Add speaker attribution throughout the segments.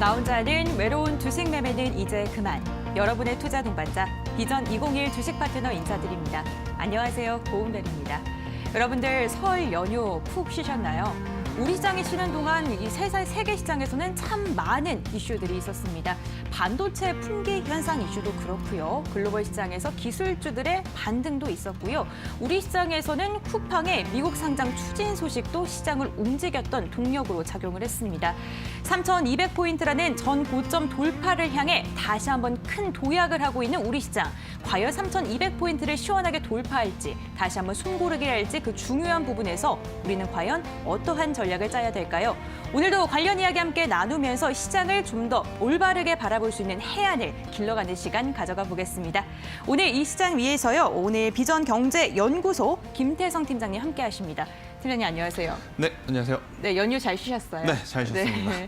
Speaker 1: 나 혼자 하는 외로운 주식 매매는 이제 그만. 여러분의 투자 동반자 비전 201 주식 파트너 인사드립니다. 안녕하세요, 고은별입니다. 여러분들 설 연휴 푹 쉬셨나요? 우리 시장이 쉬는 동안 이 세계 시장에서는 참 많은 이슈들이 있었습니다. 반도체 품귀 현상 이슈도 그렇고요. 글로벌 시장에서 기술주들의 반등도 있었고요. 우리 시장에서는 쿠팡의 미국 상장 추진 소식도 시장을 움직였던 동력으로 작용을 했습니다. 3,200포인트라는 전 고점 돌파를 향해 다시 한번 큰 도약을 하고 있는 우리 시장. 과연 3,200포인트를 시원하게 돌파할지, 다시 한번 숨고르게 할지 그 중요한 부분에서 우리는 과연 어떠한 전략을 짜야 될까요? 오늘도 관련 이야기 함께 나누면서 시장을 좀 더 올바르게 바라볼 수 있는 해안을 길러가는 시간 가져가 보겠습니다. 오늘 이 시장 위에서요. 오늘 비전경제연구소 김태성 팀장님 함께 하십니다. 팀장님 안녕하세요.
Speaker 2: 네, 안녕하세요.
Speaker 1: 네, 연휴 잘 쉬셨어요?
Speaker 2: 네, 잘 쉬었습니다.
Speaker 1: 네.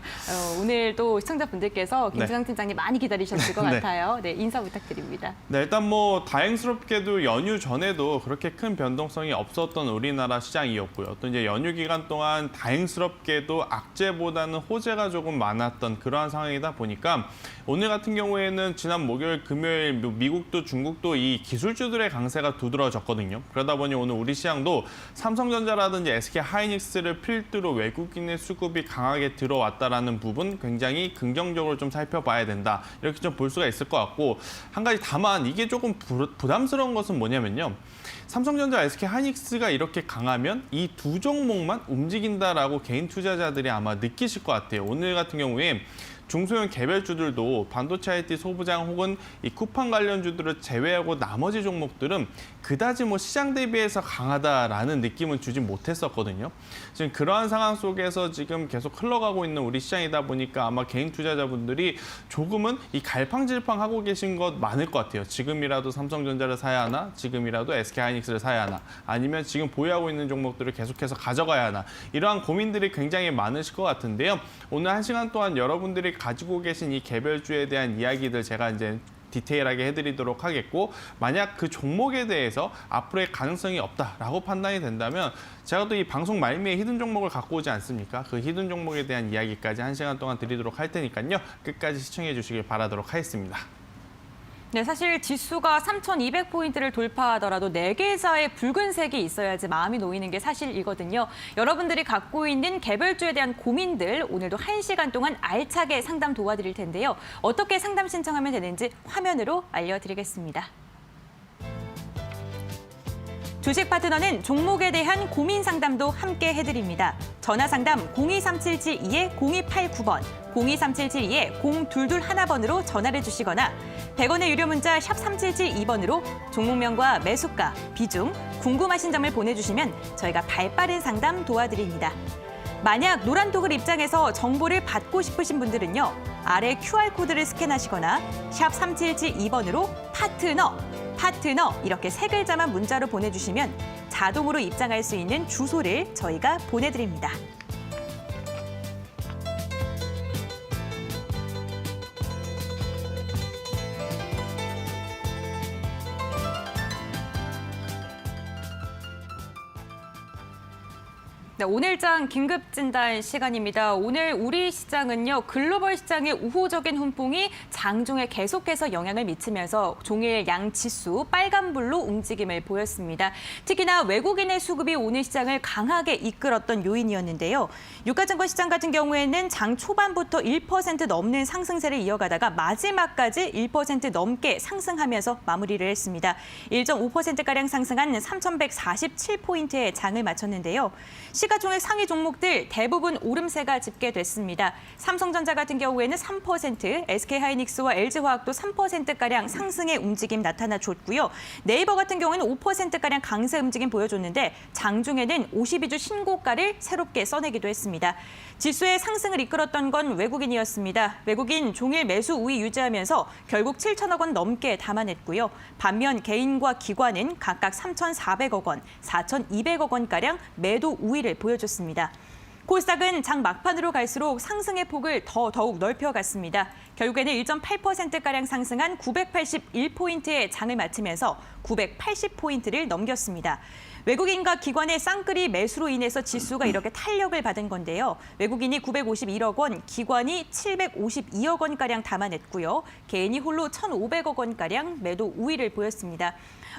Speaker 1: 오늘도 시청자분들께서 김태성 팀장님 많이 기다리셨을 것
Speaker 2: 네.
Speaker 1: 같아요. 네, 인사 부탁드립니다.
Speaker 2: 네, 일단 뭐 다행스럽게도 연휴 전에도 그렇게 큰 변동성이 없었던 우리나라 시장이었고요. 또 이제 연휴 기간 동안 다행스럽게도 악재보다는 호재가 조금 많았던 그러한 상황이다 보니까 오늘 같은 경우에는 지난 목요일, 금요일 미국도 중국도 이 기술주들의 강세가 두드러졌거든요. 그러다 보니 오늘 우리 시장도 삼성전자라든지 SK하이닉스를 필두로 외국인의 수급이 강하게 들어왔다라는 부분 굉장히 긍정적으로 좀 살펴봐야 된다. 이렇게 좀 볼 수가 있을 것 같고 한 가지 다만 이게 조금 부담스러운 것은 뭐냐면요. 삼성전자, SK하이닉스가 이렇게 강하면 이 두 종목만 움직인다라고 개인 투자자들이 아마 느끼실 것 같아요. 오늘 같은 경우에 중소형 개별주들도 반도체 IT 소부장 혹은 이 쿠팡 관련주들을 제외하고 나머지 종목들은 그다지 뭐 시장 대비해서 강하다라는 느낌은 주지 못했었거든요. 지금 그러한 상황 속에서 지금 계속 흘러가고 있는 우리 시장이다 보니까 아마 개인 투자자분들이 조금은 이 갈팡질팡하고 계신 것 많을 것 같아요. 지금이라도 삼성전자를 사야 하나? 지금이라도 SK하이닉스를 사야 하나? 아니면 지금 보유하고 있는 종목들을 계속해서 가져가야 하나? 이러한 고민들이 굉장히 많으실 것 같은데요. 오늘 1시간 동안 여러분들이 가지고 계신 이 개별주에 대한 이야기들 제가 이제 디테일하게 해드리도록 하겠고 만약 그 종목에 대해서 앞으로의 가능성이 없다라고 판단이 된다면 제가 또 이 방송 말미에 히든 종목을 갖고 오지 않습니까? 그 히든 종목에 대한 이야기까지 1시간 동안 드리도록 할 테니까요. 끝까지 시청해 주시길 바라도록 하겠습니다.
Speaker 1: 네, 사실 지수가 3,200포인트를 돌파하더라도 4계좌의 붉은색이 있어야지 마음이 놓이는 게 사실이거든요. 여러분들이 갖고 있는 개별주에 대한 고민들 오늘도 1시간 동안 알차게 상담 도와드릴 텐데요. 어떻게 상담 신청하면 되는지 화면으로 알려드리겠습니다. 주식 파트너는 종목에 대한 고민 상담도 함께 해드립니다. 전화 상담 023772-0289번, 023772-0221번으로 전화를 주시거나 100원의 유료 문자 샵 3772번으로 종목명과 매수가, 비중, 궁금하신 점을 보내주시면 저희가 발빠른 상담 도와드립니다. 만약 노란톡을 입장해서 정보를 받고 싶으신 분들은요. 아래 QR코드를 스캔하시거나 샵 3772번으로 파트너 이렇게 3글자만 문자로 보내주시면 자동으로 입장할 수 있는 주소를 저희가 보내드립니다. 네, 오늘장 긴급진단 시간입니다. 오늘 우리 시장은요, 글로벌 시장의 우호적인 훈풍이 장중에 계속해서 영향을 미치면서 종일 양지수 빨간불로 움직임을 보였습니다. 특히나 외국인의 수급이 오늘 시장을 강하게 이끌었던 요인이었는데요. 유가증권 시장 같은 경우에는 장 초반부터 1% 넘는 상승세를 이어가다가 마지막까지 1% 넘게 상승하면서 마무리를 했습니다. 1.5%가량 상승한 3,147포인트의 장을 마쳤는데요. 시가총액 상위 종목들 대부분 오름세가 집계됐습니다. 삼성전자 같은 경우에는 3%, SK하이닉스와 LG화학도 3%가량 상승의 움직임 나타나줬고요. 네이버 같은 경우에는 5%가량 강세 움직임 보여줬는데 장중에는 52주 신고가를 새롭게 써내기도 했습니다. 지수의 상승을 이끌었던 건 외국인이었습니다. 외국인 종일 매수 우위 유지하면서 결국 7천억 원 넘게 담아냈고요. 반면 개인과 기관은 각각 3,400억 원, 4,200억 원가량 매도 우위를 보여줬습니다. 코스닥은 장 막판으로 갈수록 상승의 폭을 더욱 넓혀갔습니다. 결국에는 1.8%가량 상승한 981포인트의 장을 마치면서 980포인트를 넘겼습니다. 외국인과 기관의 쌍끌이 매수로 인해서 지수가 이렇게 탄력을 받은 건데요. 외국인이 951억 원, 기관이 752억 원가량 담아냈고요. 개인이 홀로 1,500억 원가량 매도 우위를 보였습니다.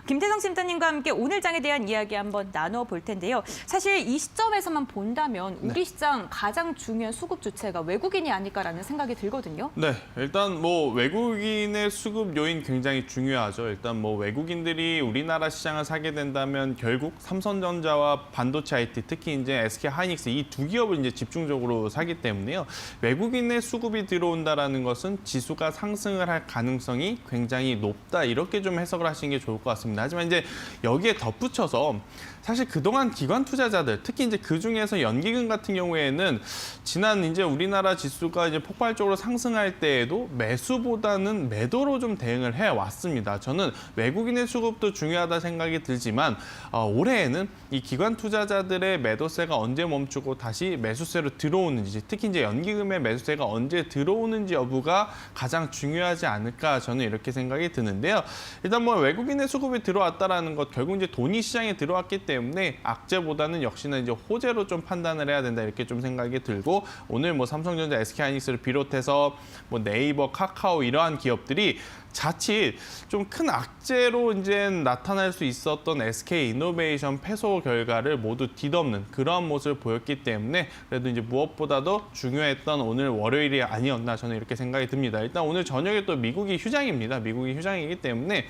Speaker 1: 김태성 심사님과 함께 오늘 장에 대한 이야기 한번 나눠볼 텐데요. 사실 이 시점에서만 본다면 우리 시장 가장 중요한 수급 주체가 외국인이 아닐까라는 생각이 들거든요.
Speaker 2: 네, 일단 뭐 외국인의 수급 요인 굉장히 중요하죠. 일단 뭐 외국인들이 우리나라 시장을 사게 된다면 결국 삼성전자와 반도체 IT, 특히 이제 SK 하이닉스 이 두 기업을 이제 집중적으로 사기 때문에요. 외국인의 수급이 들어온다라는 것은 지수가 상승을 할 가능성이 굉장히 높다. 이렇게 좀 해석을 하시는 게 좋을 것 같습니다. 하지만 이제 여기에 덧붙여서 사실 그동안 기관 투자자들, 특히 이제 그 중에서 연기금 같은 경우에는 지난 이제 우리나라 지수가 이제 폭발적으로 상승할 때에도 매수보다는 매도로 좀 대응을 해 왔습니다. 저는 외국인의 수급도 중요하다 생각이 들지만 올해에는 이 기관 투자자들의 매도세가 언제 멈추고 다시 매수세로 들어오는지, 특히 이제 연기금의 매수세가 언제 들어오는지 여부가 가장 중요하지 않을까 저는 이렇게 생각이 드는데요. 일단 뭐 외국인의 수급이 들어왔다라는 것, 결국 이제 돈이 시장에 들어왔기 때문에 악재보다는 역시나 이제 호재로 좀 판단을 해야 된다 이렇게 좀 생각이 들고, 오늘 뭐 삼성전자, SK하이닉스를 비롯해서 뭐 네이버, 카카오 이러한 기업들이 자칫 좀 큰 악재로 이제 나타날 수 있었던 SK이노베이션 패소 결과를 모두 뒤덮는 그러한 모습을 보였기 때문에 그래도 이제 무엇보다도 중요했던 오늘 월요일이 아니었나 저는 이렇게 생각이 듭니다. 일단 오늘 저녁에 또 미국이 휴장입니다. 미국이 휴장이기 때문에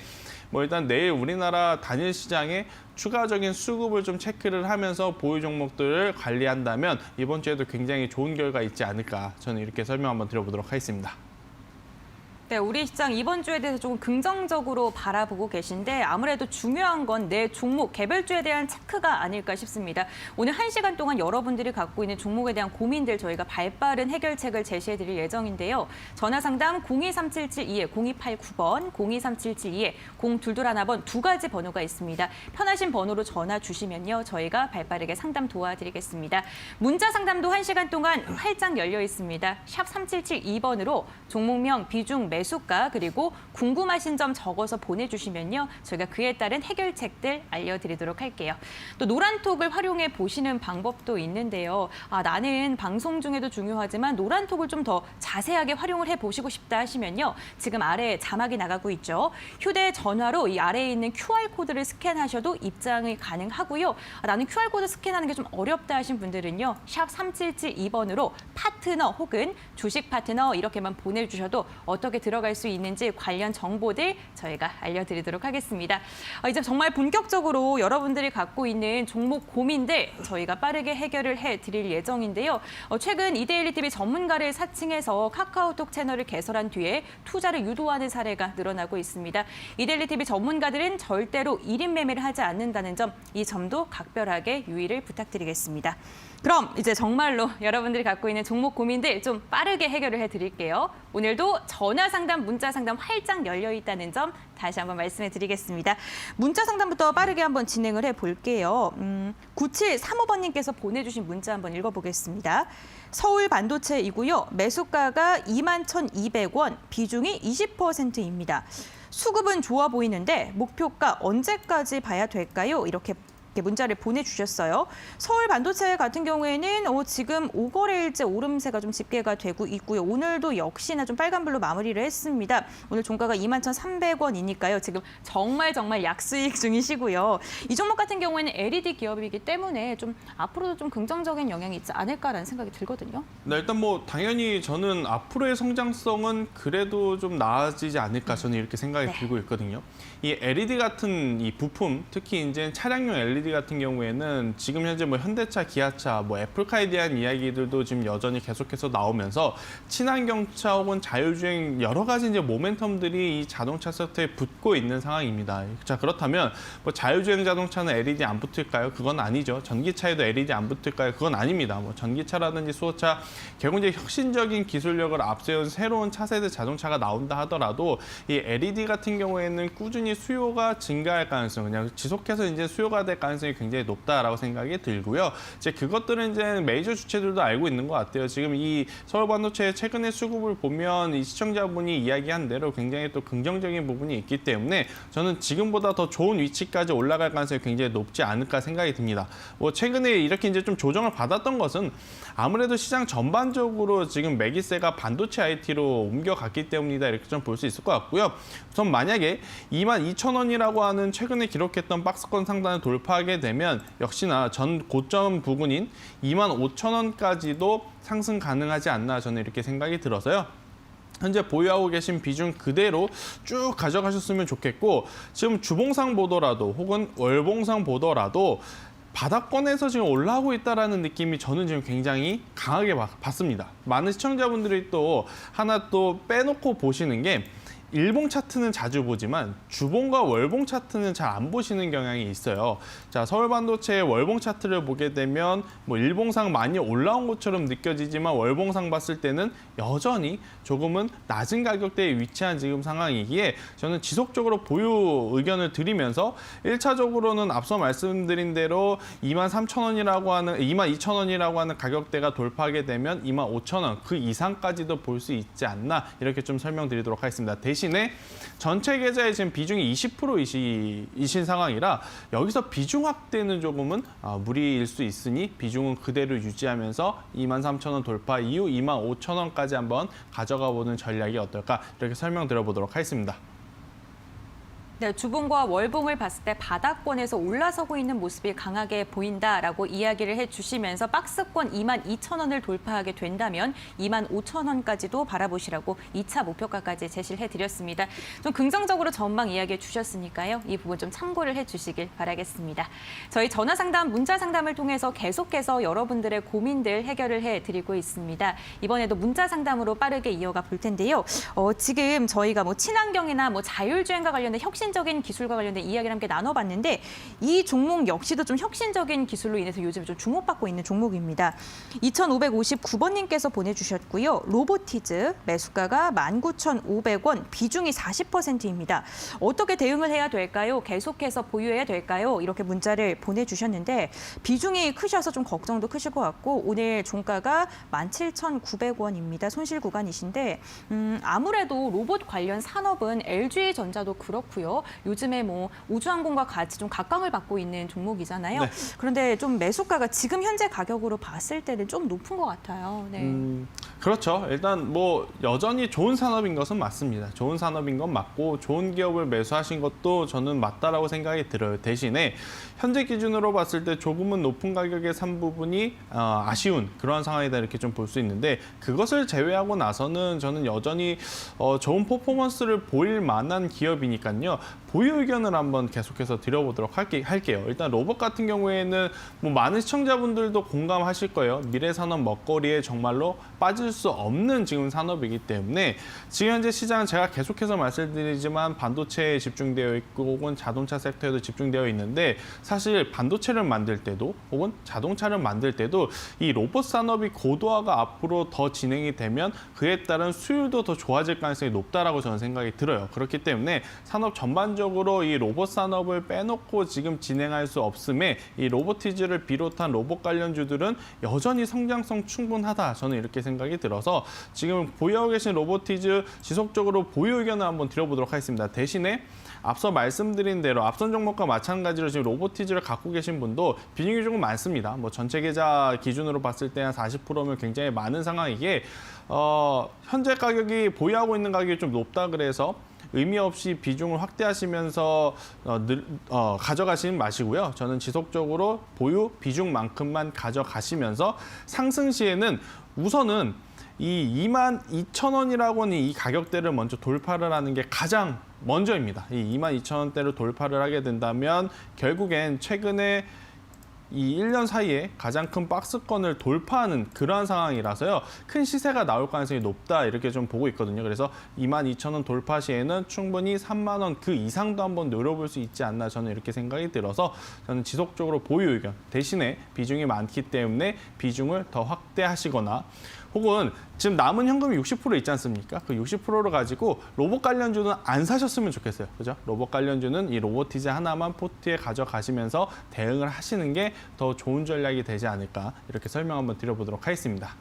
Speaker 2: 뭐 일단 내일 우리나라 단일 시장에 추가적인 수급을 좀 체크를 하면서 보유 종목들을 관리한다면 이번 주에도 굉장히 좋은 결과 있지 않을까, 저는 이렇게 설명 한번 드려보도록 하겠습니다.
Speaker 1: 네, 우리 시장 이번 주에 대해서 조금 긍정적으로 바라보고 계신데 아무래도 중요한 건 내 종목 개별주에 대한 체크가 아닐까 싶습니다. 오늘 1시간 동안 여러분들이 갖고 있는 종목에 대한 고민들 저희가 발빠른 해결책을 제시해드릴 예정인데요. 전화 상담 023772에 0289번, 023772에 0221번 두 가지 번호가 있습니다. 편하신 번호로 전화 주시면요. 저희가 발빠르게 상담 도와드리겠습니다. 문자 상담도 1시간 동안 활짝 열려 있습니다. 샵 3772번으로 종목명, 비중, 매수가 그리고 궁금하신 점 적어서 보내주시면요. 저희가 그에 따른 해결책들 알려드리도록 할게요. 또 노란톡을 활용해 보시는 방법도 있는데요. 나는 방송 중에도 중요하지만 노란톡을 좀 더 자세하게 활용을 해보시고 싶다 하시면요. 지금 아래 자막이 나가고 있죠. 휴대전화로 이 아래에 있는 QR코드를 스캔하셔도 입장이 가능하고요. 나는 QR코드 스캔하는 게 좀 어렵다 하신 분들은요. 샵 3772번으로 파트너 혹은 주식 파트너 이렇게만 보내주셔도 어떻게 들어갈 수 있는지 관련 정보들 저희가 알려드리도록 하겠습니다. 이제 정말 본격적으로 여러분들이 갖고 있는 종목 고민들 저희가 빠르게 해결을 해드릴 예정인데요. 최근 이데일리TV 전문가를 사칭해서 카카오톡 채널을 개설한 뒤에 투자를 유도하는 사례가 늘어나고 있습니다. 이데일리TV 전문가들은 절대로 1인 매매를 하지 않는다는 점, 이 점도 각별하게 유의를 부탁드리겠습니다. 그럼 이제 정말로 여러분들이 갖고 있는 종목 고민들 좀 빠르게 해결을 해드릴게요. 오늘도 전화 상담, 문자 상담 활짝 열려 있다는 점 다시 한번 말씀해 드리겠습니다. 문자 상담부터 빠르게 한번 진행을 해볼게요. 9735번님께서 보내주신 문자 한번 읽어보겠습니다. 서울 반도체이고요. 매수가가 21,200원, 비중이 20%입니다. 수급은 좋아 보이는데 목표가 언제까지 봐야 될까요? 이렇게 문자를 보내주셨어요. 서울 반도체 같은 경우에는 지금 5거래일째 오름세가 좀 집계가 되고 있고요. 오늘도 역시나 좀 빨간불로 마무리를 했습니다. 오늘 종가가 21,300원이니까요. 지금 정말 약수익 중이시고요. 이 종목 같은 경우에는 LED 기업이기 때문에 좀 앞으로도 좀 긍정적인 영향이 있지 않을까라는 생각이 들거든요.
Speaker 2: 네, 일단 뭐 당연히 저는 앞으로의 성장성은 그래도 좀 나아지지 않을까 저는 이렇게 생각이 들고 있거든요. 이 LED 같은 이 부품, 특히 이제 차량용 LED 같은 경우에는 지금 현재 뭐 현대차, 기아차, 뭐 애플카에 대한 이야기들도 지금 여전히 계속해서 나오면서 친환경차 혹은 자율주행 여러 가지 이제 모멘텀들이 이 자동차 섹터에 붙고 있는 상황입니다. 자, 그렇다면 뭐 자율주행 자동차는 LED 안 붙을까요? 그건 아니죠. 전기차에도 LED 안 붙을까요? 그건 아닙니다. 뭐 전기차라든지 수소차, 결국 이제 혁신적인 기술력을 앞세운 새로운 차세대 자동차가 나온다 하더라도 이 LED 같은 경우에는 꾸준히 수요가 증가할 가능성, 그냥 지속해서 이제 수요가 될 가능성 가능성이 굉장히 높다라고 생각이 들고요. 이제 그것들은 이제 메이저 주체들도 알고 있는 것 같아요. 지금 이 서울 반도체의 최근의 수급을 보면 이 시청자분이 이야기한 대로 굉장히 또 긍정적인 부분이 있기 때문에 저는 지금보다 더 좋은 위치까지 올라갈 가능성이 굉장히 높지 않을까 생각이 듭니다. 뭐 최근에 이렇게 이제 좀 조정을 받았던 것은 아무래도 시장 전반적으로 지금 매기세가 반도체 IT로 옮겨갔기 때문이다 이렇게 좀 볼 수 있을 것 같고요. 우선 만약에 22,000원이라고 하는 최근에 기록했던 박스권 상단을 돌파하게 되면 역시나 전 고점 부근인 25,000원까지도 상승 가능하지 않나 저는 이렇게 생각이 들어서요. 현재 보유하고 계신 비중 그대로 쭉 가져가셨으면 좋겠고 지금 주봉상 보더라도 혹은 월봉상 보더라도 바닥권에서 지금 올라오고 있다는 느낌이 저는 지금 굉장히 강하게 받습니다. 많은 시청자분들이 또 하나 또 빼놓고 보시는 게 일봉 차트는 자주 보지만 주봉과 월봉 차트는 잘 안 보시는 경향이 있어요. 자, 서울 반도체의 월봉 차트를 보게 되면 뭐 일봉상 많이 올라온 것처럼 느껴지지만 월봉상 봤을 때는 여전히 조금은 낮은 가격대에 위치한 지금 상황이기에 저는 지속적으로 보유 의견을 드리면서 1차적으로는 앞서 말씀드린 대로 23,000원이라고 하는 22,000원이라고 하는 가격대가 돌파하게 되면 25,000원 그 이상까지도 볼 수 있지 않나 이렇게 좀 설명드리도록 하겠습니다. 대신에 전체 계좌에 지금 비중이 20%이신 상황이라 여기서 비중 확대는 조금은 무리일 수 있으니 비중은 그대로 유지하면서 23,000원 돌파 이후 25,000원까지 한번 가져가 보는 전략이 어떨까 이렇게 설명드려보도록 하겠습니다.
Speaker 1: 네, 주봉과 월봉을 봤을 때 바닥권에서 올라서고 있는 모습이 강하게 보인다라고 이야기를 해주시면서 박스권 22,000원을 돌파하게 된다면 25,000원까지도 바라보시라고 2차 목표가까지 제시를 해드렸습니다. 좀 긍정적으로 전망 이야기해 주셨으니까요. 이 부분 좀 참고를 해주시길 바라겠습니다. 저희 전화 상담, 문자 상담을 통해서 계속해서 여러분들의 고민들 해결을 해드리고 있습니다. 이번에도 문자 상담으로 빠르게 이어가 볼 텐데요. 지금 저희가 뭐 친환경이나 뭐 자율주행과 관련된 혁신적인 기술과 관련된 이야기를 함께 나눠봤는데 이 종목 역시도 좀 혁신적인 기술로 인해서 요즘 좀 주목받고 있는 종목입니다. 2,559번님께서 보내주셨고요. 로보티즈 매수가가 19,500원, 비중이 40%입니다. 어떻게 대응을 해야 될까요? 계속해서 보유해야 될까요? 이렇게 문자를 보내주셨는데 비중이 크셔서 좀 걱정도 크실 것 같고 오늘 종가가 17,900원입니다. 손실 구간이신데 아무래도 로봇 관련 산업은 LG전자도 그렇고요. 요즘에 뭐 우주항공과 같이 좀 각광을 받고 있는 종목이잖아요.
Speaker 2: 네.
Speaker 1: 그런데 좀 매수가가 지금 현재 가격으로 봤을 때는 좀 높은 것 같아요. 네.
Speaker 2: 그렇죠. 일단 뭐 여전히 좋은 산업인 것은 맞습니다. 좋은 산업인 건 맞고 좋은 기업을 매수하신 것도 저는 맞다라고 생각이 들어요. 대신에 현재 기준으로 봤을 때 조금은 높은 가격에 산 부분이 아쉬운 그러한 상황이다 이렇게 좀 볼 수 있는데 그것을 제외하고 나서는 저는 여전히 좋은 퍼포먼스를 보일 만한 기업이니까요. 보유 의견을 한번 계속해서 드려보도록 할게요. 일단 로봇 같은 경우에는 뭐 많은 시청자분들도 공감하실 거예요. 미래 산업 먹거리에 정말로 빠질 수 없는 지금 산업이기 때문에 지금 현재 시장은 제가 계속해서 말씀드리지만 반도체에 집중되어 있고 혹은 자동차 섹터에도 집중되어 있는데 사실 반도체를 만들 때도 혹은 자동차를 만들 때도 이 로봇 산업이 고도화가 앞으로 더 진행이 되면 그에 따른 수율도 더 좋아질 가능성이 높다라고 저는 생각이 들어요. 그렇기 때문에 산업 전반적으로 이 로봇 산업을 빼놓고 지금 진행할 수 없음에 이 로보티즈를 비롯한 로봇 관련주들은 여전히 성장성 충분하다. 저는 이렇게 생각이 들어서 지금 보유하고 계신 로보티즈 지속적으로 보유 의견을 한번 드려보도록 하겠습니다. 대신에 앞서 말씀드린 대로 앞선 종목과 마찬가지로 지금 로보티즈를 갖고 계신 분도 비중이 조금 많습니다. 뭐 전체 계좌 기준으로 봤을 때 한 40%면 굉장히 많은 상황이기에 현재 가격이 보유하고 있는 가격이 좀 높다 그래서 의미 없이 비중을 확대하시면서 가져가시는 마시고요. 저는 지속적으로 보유 비중만큼만 가져가시면서 상승 시에는 우선은 이 22,000원이라고 하는 이 가격대를 먼저 돌파를 하는 게 가장 먼저입니다. 이 22,000원대를 돌파를 하게 된다면 결국엔 최근에 이 1년 사이에 가장 큰 박스권을 돌파하는 그러한 상황이라서요. 큰 시세가 나올 가능성이 높다 이렇게 좀 보고 있거든요. 그래서 22,000원 돌파 시에는 충분히 3만 원 그 이상도 한번 노려볼 수 있지 않나 저는 이렇게 생각이 들어서 저는 지속적으로 보유 의견 대신에 비중이 많기 때문에 비중을 더 확대하시거나 혹은 지금 남은 현금이 60% 있지 않습니까? 그 60%를 가지고 로봇 관련주는 안 사셨으면 좋겠어요. 그죠? 로봇 관련주는 이 로보티즈 하나만 포트에 가져가시면서 대응을 하시는 게 더 좋은 전략이 되지 않을까 이렇게 설명 한번 드려보도록 하겠습니다.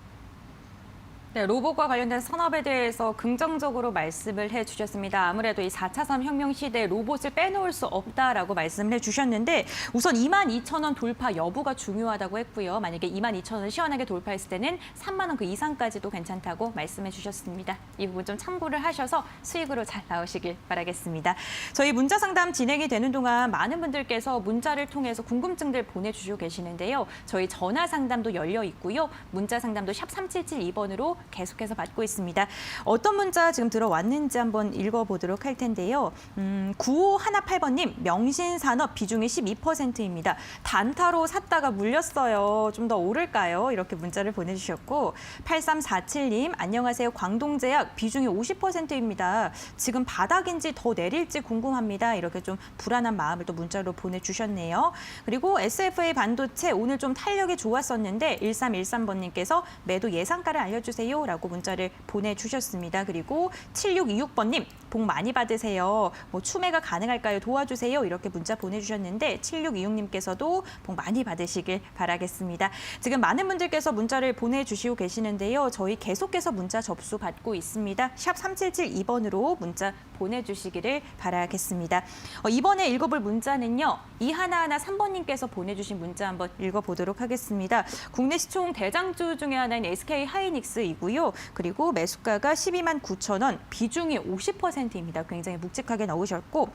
Speaker 1: 네, 로봇과 관련된 산업에 대해서 긍정적으로 말씀을 해주셨습니다. 아무래도 이 4차 산업혁명 시대에 로봇을 빼놓을 수 없다라고 말씀을 해주셨는데 우선 22,000원 돌파 여부가 중요하다고 했고요. 만약에 22,000원을 시원하게 돌파했을 때는 3만 원 그 이상까지도 괜찮다고 말씀해 주셨습니다. 이 부분 좀 참고를 하셔서 수익으로 잘 나오시길 바라겠습니다. 저희 문자 상담 진행이 되는 동안 많은 분들께서 문자를 통해서 궁금증들 보내주시고 계시는데요. 저희 전화 상담도 열려 있고요. 문자 상담도 샵 3772번으로 계속해서 받고 있습니다. 어떤 문자 지금 들어왔는지 한번 읽어보도록 할 텐데요. 9518번님, 명신산업 비중이 12%입니다. 단타로 샀다가 물렸어요. 좀 더 오를까요? 이렇게 문자를 보내주셨고 8347님, 안녕하세요. 광동제약 비중이 50%입니다. 지금 바닥인지 더 내릴지 궁금합니다. 이렇게 좀 불안한 마음을 또 문자로 보내주셨네요. 그리고 SFA 반도체 오늘 좀 탄력이 좋았었는데 1313번님께서 매도 예상가를 알려주세요. 라고 문자를 보내주셨습니다. 그리고 7626번님, 복 많이 받으세요. 뭐 추매가 가능할까요? 도와주세요. 이렇게 문자 보내주셨는데 7626님께서도 복 많이 받으시길 바라겠습니다. 지금 많은 분들께서 문자를 보내주시고 계시는데요. 저희 계속해서 문자 접수 받고 있습니다. 샵 3772번으로 문자 보내주시기를 바라겠습니다. 이번에 읽어볼 문자는요. 이하나하나 3번님께서 보내주신 문자 한번 읽어보도록 하겠습니다. 국내 시총 대장주 중에 하나인 SK 하이닉스이고요. 그리고 매수가가 12만 9천 원, 비중이 50%입니다. 굉장히 묵직하게 넣으셨고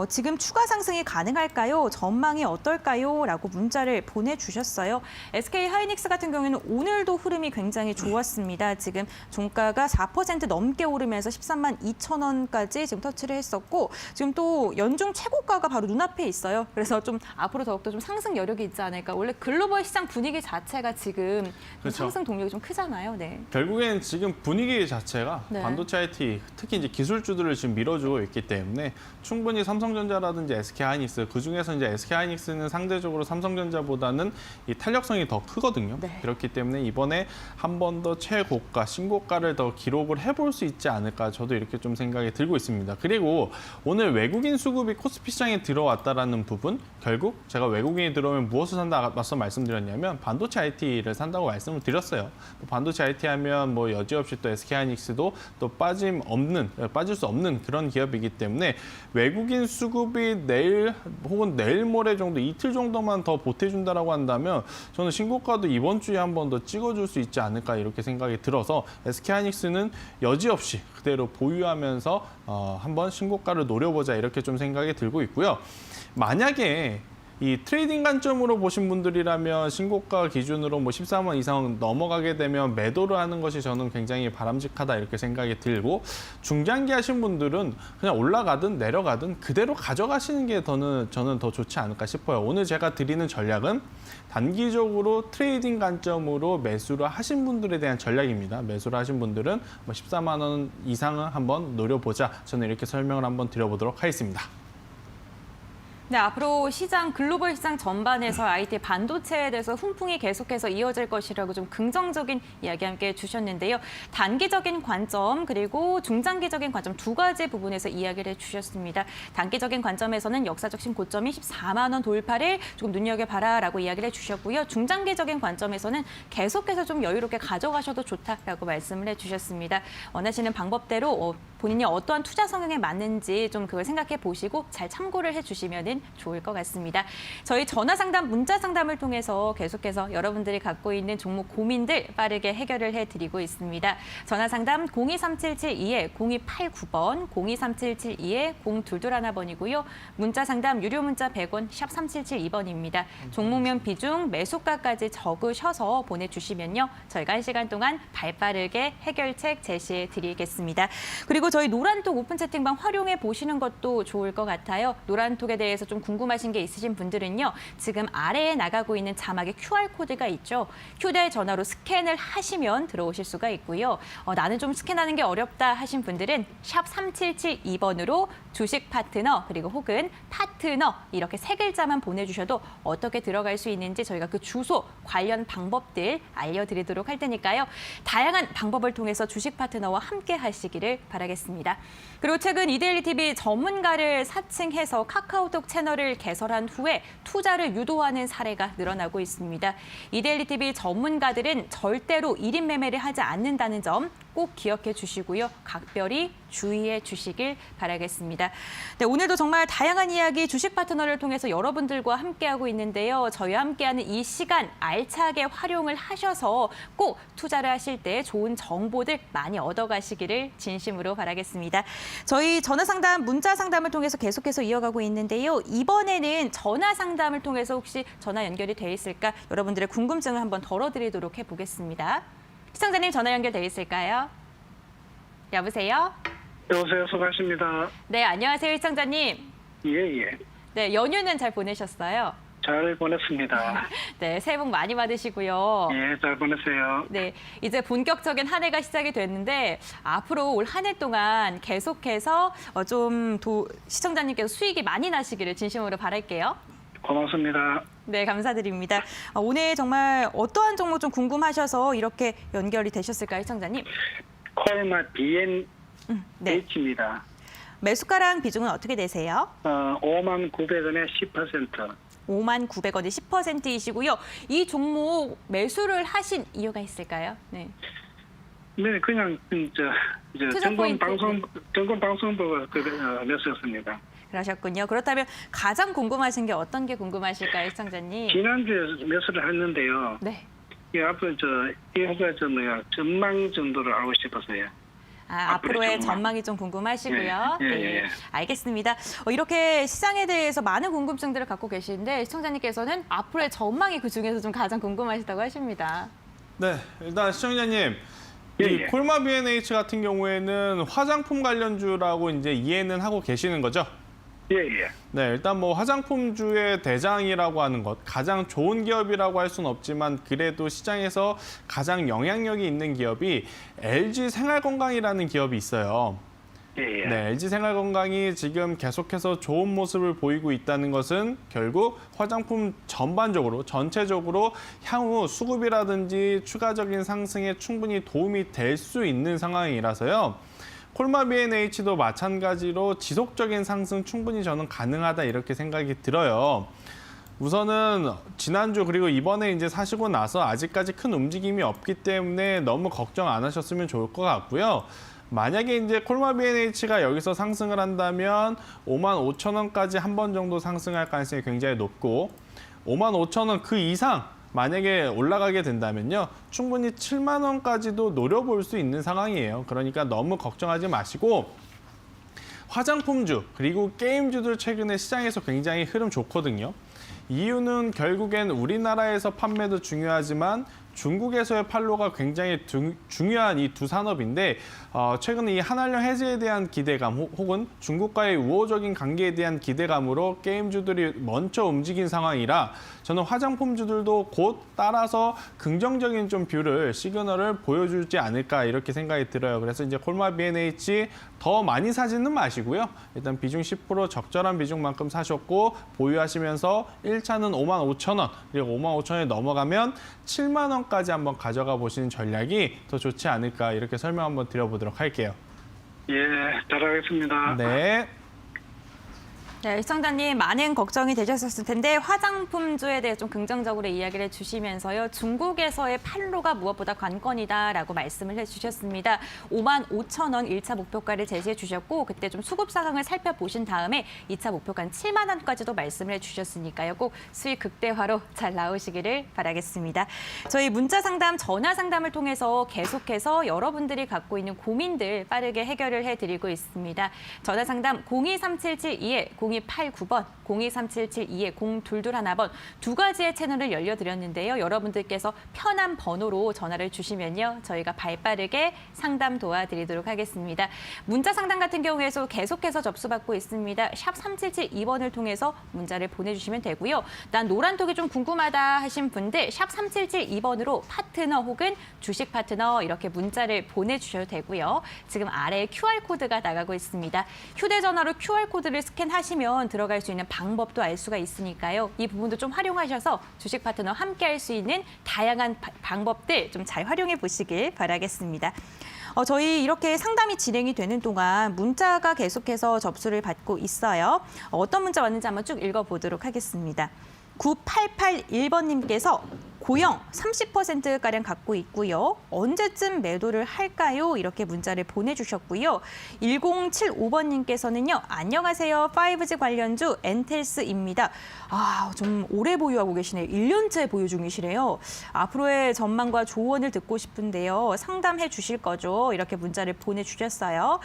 Speaker 1: 지금 추가 상승이 가능할까요? 전망이 어떨까요? 라고 문자를 보내주셨어요. SK 하이닉스 같은 경우에는 오늘도 흐름이 굉장히 좋았습니다. 지금 종가가 4% 넘게 오르면서 13만 2천 원까지 지금 터치를 했었고 지금 또 연중 최고가가 바로 눈앞에 있어요. 그래서 좀 앞으로 더욱더 좀 상승 여력이 있지 않을까. 원래 글로벌 시장 분위기 자체가 지금 좀
Speaker 2: 그렇죠.
Speaker 1: 상승 동력이 좀 크잖아요. 네.
Speaker 2: 결국엔 지금 분위기 자체가
Speaker 1: 네.
Speaker 2: 반도체 IT, 특히 이제 기술주들을 지금 밀어주고 있기 때문에 충분히 삼성전자라든지 SK하이닉스, 그중에서 이제 SK하이닉스는 상대적으로 삼성전자보다는 이 탄력성이 더 크거든요.
Speaker 1: 네.
Speaker 2: 그렇기 때문에 이번에 한 번 더 최고가, 신고가를 더 기록을 해볼 수 있지 않을까 저도 이렇게 좀 생각이 들고 있습니다. 그리고 오늘 외국인 수급이 코스피 시장에 들어왔다라는 부분, 결국 제가 외국인이 들어오면 무엇을 산다 맞서 말씀드렸냐면 반도체 IT를 산다고 말씀을 드렸어요. 반도체 IT 하면 뭐 여지없이 또 SK하이닉스도 또 빠질 수 없는 그런 기업이기 때문에 외국인 수급이 내일 혹은 내일 모레 정도 이틀 정도만 더 보태준다라고 한다면 저는 신고가도 이번 주에 한 번 더 찍어줄 수 있지 않을까 이렇게 생각이 들어서 SK하이닉스는 여지없이 그대로 보유하면서 한번 신고가를 노려보자 이렇게 좀 생각이 들고 있고요. 만약에 이 트레이딩 관점으로 보신 분들이라면 신고가 기준으로 뭐 13원 이상 넘어가게 되면 매도를 하는 것이 저는 굉장히 바람직하다 이렇게 생각이 들고 중장기 하신 분들은 그냥 올라가든 내려가든 그대로 가져가시는 게 저는 더 좋지 않을까 싶어요. 오늘 제가 드리는 전략은 단기적으로 트레이딩 관점으로 매수를 하신 분들에 대한 전략입니다. 매수를 하신 분들은 뭐 14만 원 이상은 한번 노려보자. 저는 이렇게 설명을 한번 드려보도록 하겠습니다.
Speaker 1: 네, 앞으로 시장, 글로벌 시장 전반에서 IT 반도체에 대해서 훈풍이 계속해서 이어질 것이라고 좀 긍정적인 이야기 함께 해주셨는데요. 단기적인 관점 그리고 중장기적인 관점 두 가지 부분에서 이야기를 해주셨습니다. 단기적인 관점에서는 역사적 신고점이 14만 원 돌파를 조금 눈여겨봐라라고 이야기를 해주셨고요. 중장기적인 관점에서는 계속해서 좀 여유롭게 가져가셔도 좋다라고 말씀을 해주셨습니다. 원하시는 방법대로 본인이 어떠한 투자 성향에 맞는지 좀 그걸 생각해 보시고 잘 참고를 해주시면 좋을 것 같습니다. 저희 전화 상담, 문자 상담을 통해서 계속해서 여러분들이 갖고 있는 종목 고민들 빠르게 해결을 해드리고 있습니다. 전화 상담 023772-0289번, 023772-0221번이고요. 문자 상담 유료 문자 100원, 샵 3772번입니다. 종목명 비중, 매수가까지 적으셔서 보내주시면요. 저희가 1시간 동안 발빠르게 해결책 제시해 드리겠습니다. 그리고 저희 노란톡 오픈 채팅방 활용해 보시는 것도 좋을 것 같아요. 노란톡에 대해서 좀 궁금하신 게 있으신 분들은요. 지금 아래에 나가고 있는 자막에 QR코드가 있죠. 휴대전화로 스캔을 하시면 들어오실 수가 있고요. 나는 좀 스캔하는 게 어렵다 하신 분들은 샵 3772번으로 주식 파트너 그리고 혹은 파트너 이렇게 세 글자만 보내주셔도 어떻게 들어갈 수 있는지 저희가 그 주소 관련 방법들 알려드리도록 할 테니까요. 다양한 방법을 통해서 주식 파트너와 함께 하시기를 바라겠습니다. 그리고 최근 이데일리 TV 전문가를 사칭해서 카카오톡 채널을 개설한 후에 투자를 유도하는 사례가 늘어나고 있습니다. 이데일리 TV 전문가들은 절대로 1인 매매를 하지 않는다는 점 꼭 기억해 주시고요. 각별히 주의해 주시길 바라겠습니다. 네, 오늘도 정말 다양한 이야기 주식 파트너를 통해서 여러분들과 함께하고 있는데요. 저희와 함께하는 이 시간 알차게 활용을 하셔서 꼭 투자를 하실 때 좋은 정보들 많이 얻어가시기를 진심으로 바라겠습니다. 저희 전화 상담, 문자 상담을 통해서 계속해서 이어가고 있는데요. 이번에는 전화 상담을 통해서 혹시 전화 연결이 돼 있을까 여러분들의 궁금증을 한번 덜어드리도록 해보겠습니다. 시청자님 전화 연결돼 있을까요? 여보세요?
Speaker 3: 여보세요, 수고하십니다.
Speaker 1: 네, 안녕하세요, 시청자님.
Speaker 3: 예.
Speaker 1: 네, 연휴는 잘 보내셨어요?
Speaker 3: 잘 보냈습니다.
Speaker 1: 네, 새해 복 많이 받으시고요.
Speaker 3: 예, 잘 보냈어요.
Speaker 1: 네, 이제 본격적인 한 해가 시작이 됐는데 앞으로 올 한 해 동안 계속해서 시청자님께서 수익이 많이 나시기를 진심으로 바랄게요.
Speaker 3: 고맙습니다.
Speaker 1: 네, 감사드립니다. 오늘 정말 어떠한 종목 좀 궁금하셔서 이렇게 연결이 되셨을까요, 시청자님?
Speaker 3: 콜마
Speaker 1: 네.
Speaker 3: DNH입니다.
Speaker 1: 매수가랑 비중은 어떻게 되세요?
Speaker 3: 59,000원에 10%.
Speaker 1: 59,000원에 10%이시고요. 이 종목 매수를 하신 이유가 있을까요? 네.
Speaker 3: 네, 그냥
Speaker 1: 투자
Speaker 3: 정권
Speaker 1: 포인트.
Speaker 3: 방송 보고 냈었습니다.
Speaker 1: 그러셨군요. 그렇다면 가장 궁금하신 게 어떤 게 궁금하실까요, 시청자님?
Speaker 3: 지난주에 매수를 했는데요.
Speaker 1: 네.
Speaker 3: 이 앞으로 이 회사 전망 정도를 알고 싶어서요.
Speaker 1: 앞으로의
Speaker 3: 전망.
Speaker 1: 전망이 좀 궁금하시고요.
Speaker 3: 예.
Speaker 1: 네, 알겠습니다. 이렇게 시장에 대해서 많은 궁금증들을 갖고 계시는데 시청자님께서는 앞으로의 전망이 그중에서 좀 가장 궁금하시다고 하십니다.
Speaker 2: 네, 일단 시청자님.
Speaker 3: 예.
Speaker 2: 이 콜마 B&H 같은 경우에는 화장품 관련주라고 이제 이해는 하고 계시는 거죠?
Speaker 3: 예.
Speaker 2: 네, 일단 뭐 화장품주의 대장이라고 하는 것, 가장 좋은 기업이라고 할 수는 없지만 그래도 시장에서 가장 영향력이 있는 기업이 LG 생활건강이라는 기업이 있어요.
Speaker 3: 예.
Speaker 2: 네, LG 생활건강이 지금 계속해서 좋은 모습을 보이고 있다는 것은 결국 화장품 전반적으로, 전체적으로 향후 수급이라든지 추가적인 상승에 충분히 도움이 될 수 있는 상황이라서요. 콜마 B&H도 마찬가지로 지속적인 상승 충분히 저는 가능하다 이렇게 생각이 들어요. 우선은 지난주 그리고 이번에 이제 사시고 나서 아직까지 큰 움직임이 없기 때문에 너무 걱정 안 하셨으면 좋을 것 같고요. 만약에 이제 콜마 B&H가 여기서 상승을 한다면 55,000원까지 한 번 정도 상승할 가능성이 굉장히 높고 55,000원 그 이상 만약에 올라가게 된다면요. 충분히 7만 원까지도 노려볼 수 있는 상황이에요. 그러니까 너무 걱정하지 마시고 화장품주 그리고 게임주들 최근에 시장에서 굉장히 흐름 좋거든요. 이유는 결국엔 우리나라에서 판매도 중요하지만 중국에서의 판로가 굉장히 중요한 이 두 산업인데 최근에 이 한한령 해제에 대한 기대감 혹은 중국과의 우호적인 관계에 대한 기대감으로 게임주들이 먼저 움직인 상황이라 저는 화장품주들도 곧 따라서 긍정적인 좀 뷰를 시그널을 보여주지 않을까 이렇게 생각이 들어요. 그래서 이제 콜마 B&H 더 많이 사지는 마시고요. 일단 비중 10% 적절한 비중만큼 사셨고 보유하시면서 1차는 55,000원 그리고 55,000원에 넘어가면 7만 원까지 한번 가져가 보시는 전략이 더 좋지 않을까 이렇게 설명 한번 드려보도록 할게요.
Speaker 3: 예, 잘하겠습니다.
Speaker 2: 네.
Speaker 1: 네, 시청자님 많은 걱정이 되셨을 텐데 화장품주에 대해 좀 긍정적으로 이야기를 해주시면서요. 중국에서의 판로가 무엇보다 관건이다라고 말씀을 해주셨습니다. 55,000원 1차 목표가를 제시해 주셨고 그때 좀 수급 상황을 살펴보신 다음에 2차 목표가는 7만 원까지도 말씀을 해주셨으니까요. 꼭 수익 극대화로 잘 나오시기를 바라겠습니다. 저희 문자 상담, 전화 상담을 통해서 계속해서 여러분들이 갖고 있는 고민들 빠르게 해결을 해드리고 있습니다. 전화 상담 02377-2 0289번, 023772-0221번 두 가지의 채널을 열려드렸는데요. 여러분들께서 편한 번호로 전화를 주시면요. 저희가 발빠르게 상담 도와드리도록 하겠습니다. 문자 상담 같은 경우에도 계속해서 접수받고 있습니다. 샵 3772번을 통해서 문자를 보내주시면 되고요. 난 노란톡이 좀 궁금하다 하신 분들 샵 3772번으로 파트너 혹은 주식 파트너 이렇게 문자를 보내주셔도 되고요. 지금 아래에 QR코드가 나가고 있습니다. 휴대전화로 QR코드를 스캔하시면 들어갈 수 있는 방법도 알 수가 있으니까요. 이 부분도 좀 활용하셔서 주식 파트너 함께 할 수 있는 다양한 방법들 좀 잘 활용해 보시길 바라겠습니다. 저희 이렇게 상담이 진행이 되는 동안 문자가 계속해서 접수를 받고 있어요. 어떤 문자 왔는지 한번 쭉 읽어보도록 하겠습니다. 9881번님께서 고영 30%가량 갖고 있고요. 언제쯤 매도를 할까요? 이렇게 문자를 보내주셨고요. 1075번님께서는요. 안녕하세요. 5G 관련주 엔텔스입니다. 좀 오래 보유하고 계시네요. 1년째 보유 중이시래요. 앞으로의 전망과 조언을 듣고 싶은데요. 상담해 주실 거죠? 이렇게 문자를 보내주셨어요.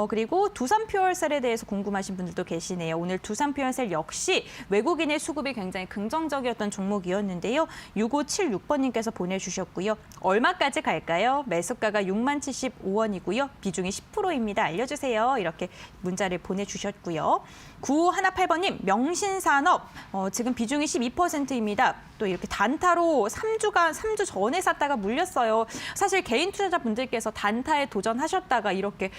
Speaker 1: 그리고 두산퓨얼셀에 대해서 궁금하신 분들도 계시네요. 오늘 두산퓨얼셀 역시 외국인의 수급이 굉장히 긍정적이었던 종목이었는데요. 6576번님께서 보내주셨고요. 얼마까지 갈까요? 매수가가 60,075원이고요. 비중이 10%입니다. 알려주세요. 이렇게 문자를 보내주셨고요. 9518번님, 명신산업. 지금 비중이 12%입니다. 또 이렇게 단타로 3주 전에 샀다가 물렸어요. 사실 개인 투자자분들께서 단타에 도전하셨다가 이렇게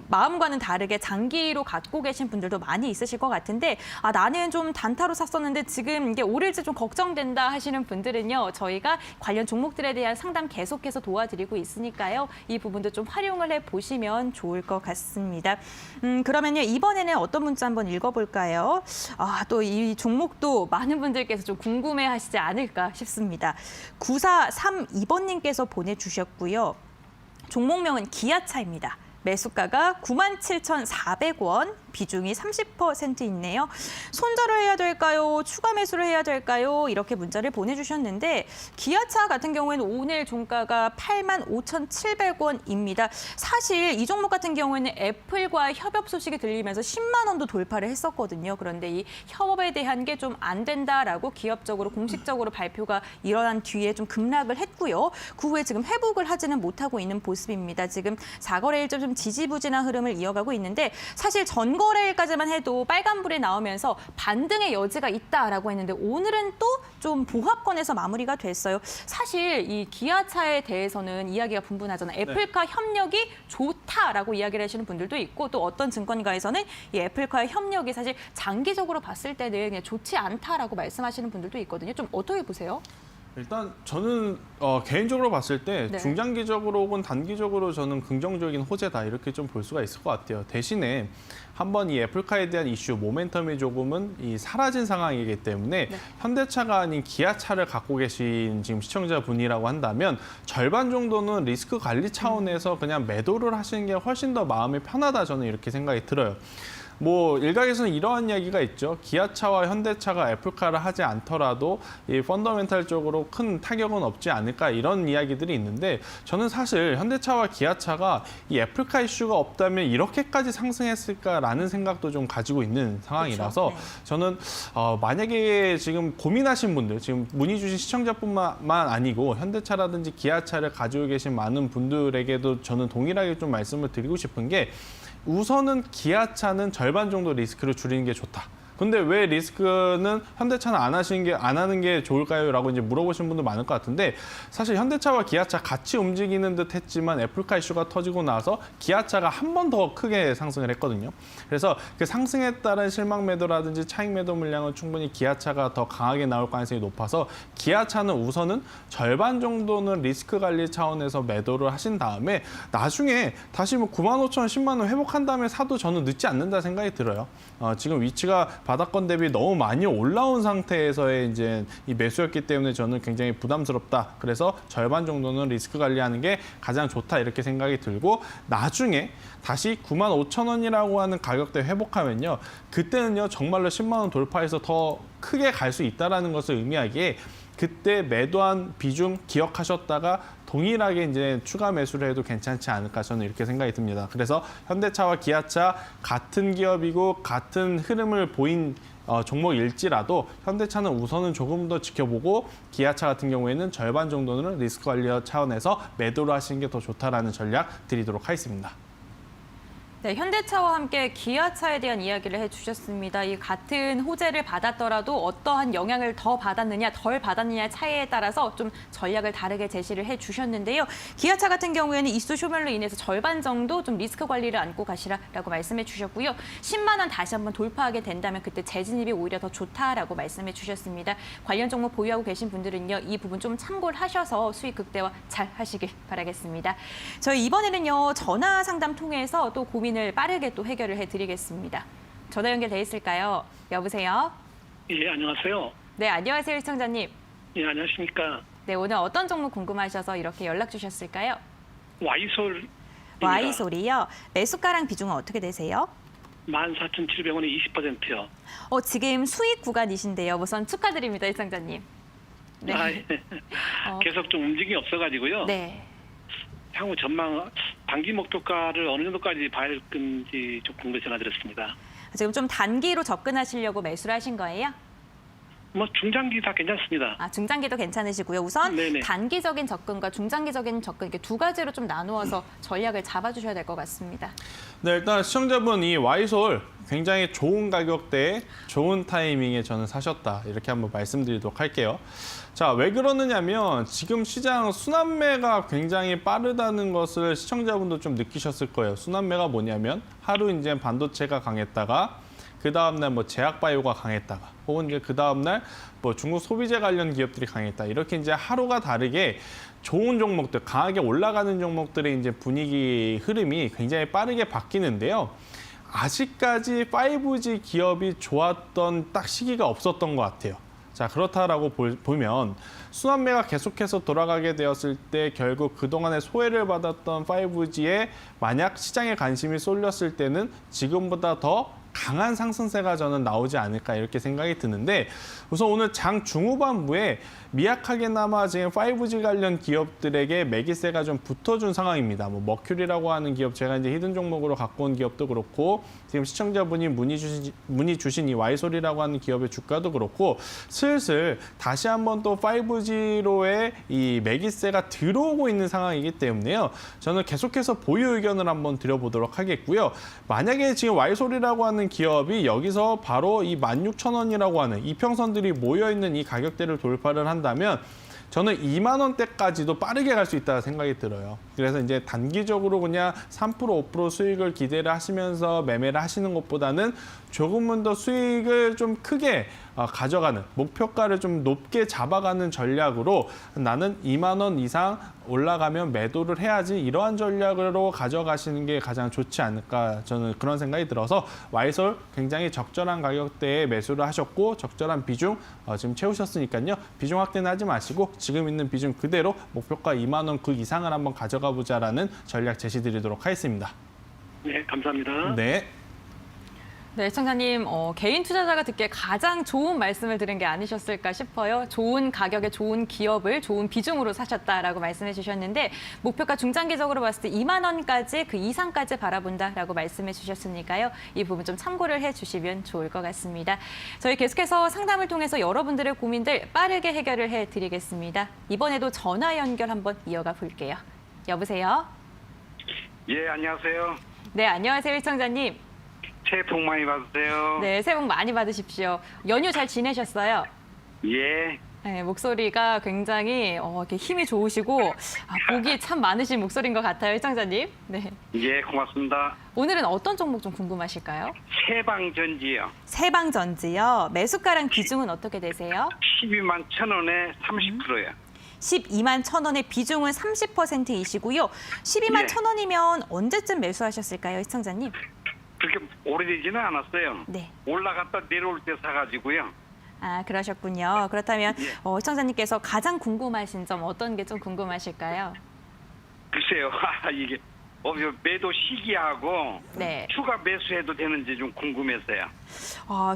Speaker 1: 마음과는 다르게 장기로 갖고 계신 분들도 많이 있으실 것 같은데 나는 좀 단타로 샀었는데 지금 이게 오를지 좀 걱정된다 하시는 분들은요. 저희가 관련 종목들에 대한 상담 계속해서 도와드리고 있으니까요. 이 부분도 좀 활용을 해보시면 좋을 것 같습니다. 그러면요. 이번에는 어떤 문자 한번 읽어볼까요? 또 이 종목도 많은 분들께서 좀 궁금해하시지 않을까 싶습니다. 9432번님께서 보내주셨고요. 종목명은 기아차입니다. 매수가가 97,400원, 비중이 30% 있네요. 손절을 해야 될까요? 추가 매수를 해야 될까요? 이렇게 문자를 보내주셨는데 기아차 같은 경우에는 오늘 종가가 85,700원입니다. 사실 이 종목 같은 경우에는 애플과 협업 소식이 들리면서 10만 원도 돌파를 했었거든요. 그런데 이 협업에 대한 게 좀 안 된다라고 기업적으로 공식적으로 발표가 일어난 뒤에 좀 급락을 했고요. 그 후에 지금 회복을 하지는 못하고 있는 모습입니다. 지금 4거래일 좀 지지부진한 흐름을 이어가고 있는데 사실 전거래일까지만 해도 빨간불이 나오면서 반등의 여지가 있다라고 했는데 오늘은 또 좀 보합권에서 마무리가 됐어요. 사실 이 기아차에 대해서는 이야기가 분분하잖아요. 애플카 협력이 좋다라고 이야기를 하시는 분들도 있고 또 어떤 증권가에서는 이 애플카의 협력이 사실 장기적으로 봤을 때는 그냥 좋지 않다라고 말씀하시는 분들도 있거든요. 좀 어떻게 보세요?
Speaker 2: 일단 저는 개인적으로 봤을 때
Speaker 1: 네.
Speaker 2: 중장기적으로 혹은 단기적으로 저는 긍정적인 호재다 이렇게 좀 볼 수가 있을 것 같아요. 대신에 한번 이 애플카에 대한 이슈 모멘텀이 조금은 사라진 상황이기 때문에
Speaker 1: 네.
Speaker 2: 현대차가 아닌 기아차를 갖고 계신 지금 시청자분이라고 한다면 절반 정도는 리스크 관리 차원에서 그냥 매도를 하시는 게 훨씬 더 마음이 편하다 저는 이렇게 생각이 들어요. 일각에서는 이러한 이야기가 있죠. 기아차와 현대차가 애플카를 하지 않더라도 이 펀더멘탈적으로 큰 타격은 없지 않을까 이런 이야기들이 있는데 저는 사실 현대차와 기아차가 이 애플카 이슈가 없다면 이렇게까지 상승했을까라는 생각도 좀 가지고 있는 상황이라서
Speaker 1: 그렇죠. 네.
Speaker 2: 저는 만약에 지금 고민하신 분들, 지금 문의 주신 시청자뿐만 아니고 현대차라든지 기아차를 가지고 계신 많은 분들에게도 저는 동일하게 좀 말씀을 드리고 싶은 게 우선은 기아차는 절반 정도 리스크를 줄이는 게 좋다. 근데 왜 리스크는 현대차는 안 하는 게 좋을까요? 라고 이제 물어보신 분도 많을 것 같은데 사실 현대차와 기아차 같이 움직이는 듯 했지만 애플카 이슈가 터지고 나서 기아차가 한 번 더 크게 상승을 했거든요. 그래서 그 상승에 따른 실망 매도라든지 차익 매도 물량은 충분히 기아차가 더 강하게 나올 가능성이 높아서 기아차는 우선은 절반 정도는 리스크 관리 차원에서 매도를 하신 다음에 나중에 다시 95,000원, 10만 원 회복한 다음에 사도 저는 늦지 않는다 생각이 들어요. 지금 위치가 바닥권 대비 너무 많이 올라온 상태에서의 이제 이 매수였기 때문에 저는 굉장히 부담스럽다. 그래서 절반 정도는 리스크 관리하는 게 가장 좋다 이렇게 생각이 들고 나중에 다시 95,000원이라고 하는 가격대 회복하면요. 그때는요 정말로 10만 원 돌파해서 더 크게 갈 수 있다는 것을 의미하기에 그때 매도한 비중 기억하셨다가 동일하게 이제 추가 매수를 해도 괜찮지 않을까 저는 이렇게 생각이 듭니다. 그래서 현대차와 기아차 같은 기업이고 같은 흐름을 보인 종목일지라도 현대차는 우선은 조금 더 지켜보고 기아차 같은 경우에는 절반 정도는 리스크 관리 차원에서 매도를 하시는 게 더 좋다라는 전략 드리도록 하겠습니다.
Speaker 1: 네, 현대차와 함께 기아차에 대한 이야기를 해주셨습니다. 이 같은 호재를 받았더라도 어떠한 영향을 더 받았느냐, 덜 받았느냐의 차이에 따라서 좀 전략을 다르게 제시를 해주셨는데요. 기아차 같은 경우에는 이슈 쇼멸로 인해서 절반 정도 좀 리스크 관리를 안고 가시라라고 말씀해 주셨고요. 10만 원 다시 한번 돌파하게 된다면 그때 재진입이 오히려 더 좋다라고 말씀해 주셨습니다. 관련 종목 보유하고 계신 분들은요, 이 부분 좀 참고를 하셔서 수익 극대화 잘 하시길 바라겠습니다. 저희 이번에는요, 전화 상담 통해서 또 고민을 빠르게 또 해결을 해드리겠습니다. 전화 연결돼 있을까요? 여보세요?
Speaker 3: 예, 안녕하세요.
Speaker 1: 네, 안녕하세요, 시청자님.
Speaker 3: 예, 안녕하십니까.
Speaker 1: 네, 오늘 어떤 종목 궁금하셔서 이렇게 연락 주셨을까요?
Speaker 3: 와이솔
Speaker 1: Y솔이요. 매수가랑 비중은 어떻게 되세요?
Speaker 3: 14,700원에 20%요.
Speaker 1: 지금 수익 구간이신데요. 우선 축하드립니다, 시청자님. 네.
Speaker 3: 아, 예. 계속 좀 움직임이 없어가지고요.
Speaker 1: 네.
Speaker 3: 향후 전망, 단기 목표가를 어느 정도까지 봐야 할 건지 좀 궁금해 전화드렸습니다.
Speaker 1: 지금 좀 단기로 접근하시려고 매수를 하신 거예요?
Speaker 3: 뭐 중장기 다 괜찮습니다.
Speaker 1: 중장기도 괜찮으시고요. 우선
Speaker 3: 네네.
Speaker 1: 단기적인 접근과 중장기적인 접근 이렇게 두 가지로 좀 나누어서 전략을 잡아주셔야 될 것 같습니다.
Speaker 2: 네, 일단 시청자분 이 Y솔 굉장히 좋은 가격대에 좋은 타이밍에 저는 사셨다. 이렇게 한번 말씀드리도록 할게요. 자, 왜 그러느냐면 지금 시장 순환매가 굉장히 빠르다는 것을 시청자분도 좀 느끼셨을 거예요. 순환매가 뭐냐면 하루 이제 반도체가 강했다가 그 다음날 뭐 제약바이오가 강했다가 혹은 이제 그 다음날 뭐 중국 소비재 관련 기업들이 강했다. 이렇게 이제 하루가 다르게 좋은 종목들, 강하게 올라가는 종목들의 이제 분위기 흐름이 굉장히 빠르게 바뀌는데요. 아직까지 5G 기업이 좋았던 딱 시기가 없었던 것 같아요. 자, 그렇다라고 보면 순환매가 계속해서 돌아가게 되었을 때 결국 그동안에 소외를 받았던 5G에 만약 시장에 관심이 쏠렸을 때는 지금보다 더 강한 상승세가 저는 나오지 않을까 이렇게 생각이 드는데 우선 오늘 장 중후반부에 미약하게나마 지금 5G 관련 기업들에게 매기세가 좀 붙어준 상황입니다. 뭐 머큐리라고 하는 기업 제가 이제 히든 종목으로 갖고 온 기업도 그렇고 지금 시청자분이 문의 주신 이 Y솔이라고 하는 기업의 주가도 그렇고 슬슬 다시 한번 또 5G로의 이 매기세가 들어오고 있는 상황이기 때문에요. 저는 계속해서 보유 의견을 한번 드려보도록 하겠고요. 만약에 지금 Y솔이라고 하는 기업이 여기서 바로 이 16,000원이라고 하는 이평선들이 모여있는 이 가격대를 돌파를 한다면 저는 2만 원대까지도 빠르게 갈 수 있다고 생각이 들어요. 그래서 이제 단기적으로 그냥 3% 5% 수익을 기대를 하시면서 매매를 하시는 것보다는 조금은 더 수익을 좀 크게 가져가는 목표가를 좀 높게 잡아가는 전략으로 나는 2만 원 이상 올라가면 매도를 해야지 이러한 전략으로 가져가시는 게 가장 좋지 않을까 저는 그런 생각이 들어서 Y솔 굉장히 적절한 가격대에 매수를 하셨고 적절한 비중 지금 채우셨으니까요. 비중 확대는 하지 마시고 지금 있는 비중 그대로 목표가 2만 원 그 이상을 한번 가져가 보자라는 전략 제시드리도록 하겠습니다.
Speaker 3: 네, 감사합니다.
Speaker 2: 네.
Speaker 1: 네, 시청자님, 개인 투자자가 듣기에 가장 좋은 말씀을 들은 게 아니셨을까 싶어요. 좋은 가격에 좋은 기업을 좋은 비중으로 사셨다라고 말씀해 주셨는데 목표가 중장기적으로 봤을 때 2만 원까지 그 이상까지 바라본다라고 말씀해 주셨으니까요. 이 부분 좀 참고를 해주시면 좋을 것 같습니다. 저희 계속해서 상담을 통해서 여러분들의 고민들 빠르게 해결을 해드리겠습니다. 이번에도 전화 연결 한번 이어가 볼게요. 여보세요?
Speaker 3: 예, 안녕하세요.
Speaker 1: 네, 안녕하세요, 시청자님.
Speaker 3: 새해 복 많이 받으세요.
Speaker 1: 네, 새해 복 많이 받으십시오. 연휴 잘 지내셨어요?
Speaker 3: 예.
Speaker 1: 네, 목소리가 굉장히 이렇게 힘이 좋으시고 복이 참 많으신 목소리인 것 같아요, 시청자님. 네.
Speaker 3: 예, 고맙습니다.
Speaker 1: 오늘은 어떤 종목 좀 궁금하실까요?
Speaker 3: 세방전지요.
Speaker 1: 세방전지요. 매수가랑 비중은 어떻게 되세요?
Speaker 3: 12만 1,000원에 30%요.
Speaker 1: 12만 1,000원의 비중은 30%이시고요. 12만
Speaker 3: 예.
Speaker 1: 1,000원이면 언제쯤 매수하셨을까요, 시청자님?
Speaker 3: 그렇게 오래되지는 않았어요.
Speaker 1: 네.
Speaker 3: 올라갔다 내려올 때 사가지고요.
Speaker 1: 그러셨군요. 그렇다면
Speaker 3: 예.
Speaker 1: 시청자님께서 가장 궁금하신 점 어떤 게 좀 궁금하실까요?
Speaker 3: 글쎄요, 이게 매도 시기하고
Speaker 1: 네.
Speaker 3: 추가 매수해도 되는지 좀 궁금했어요.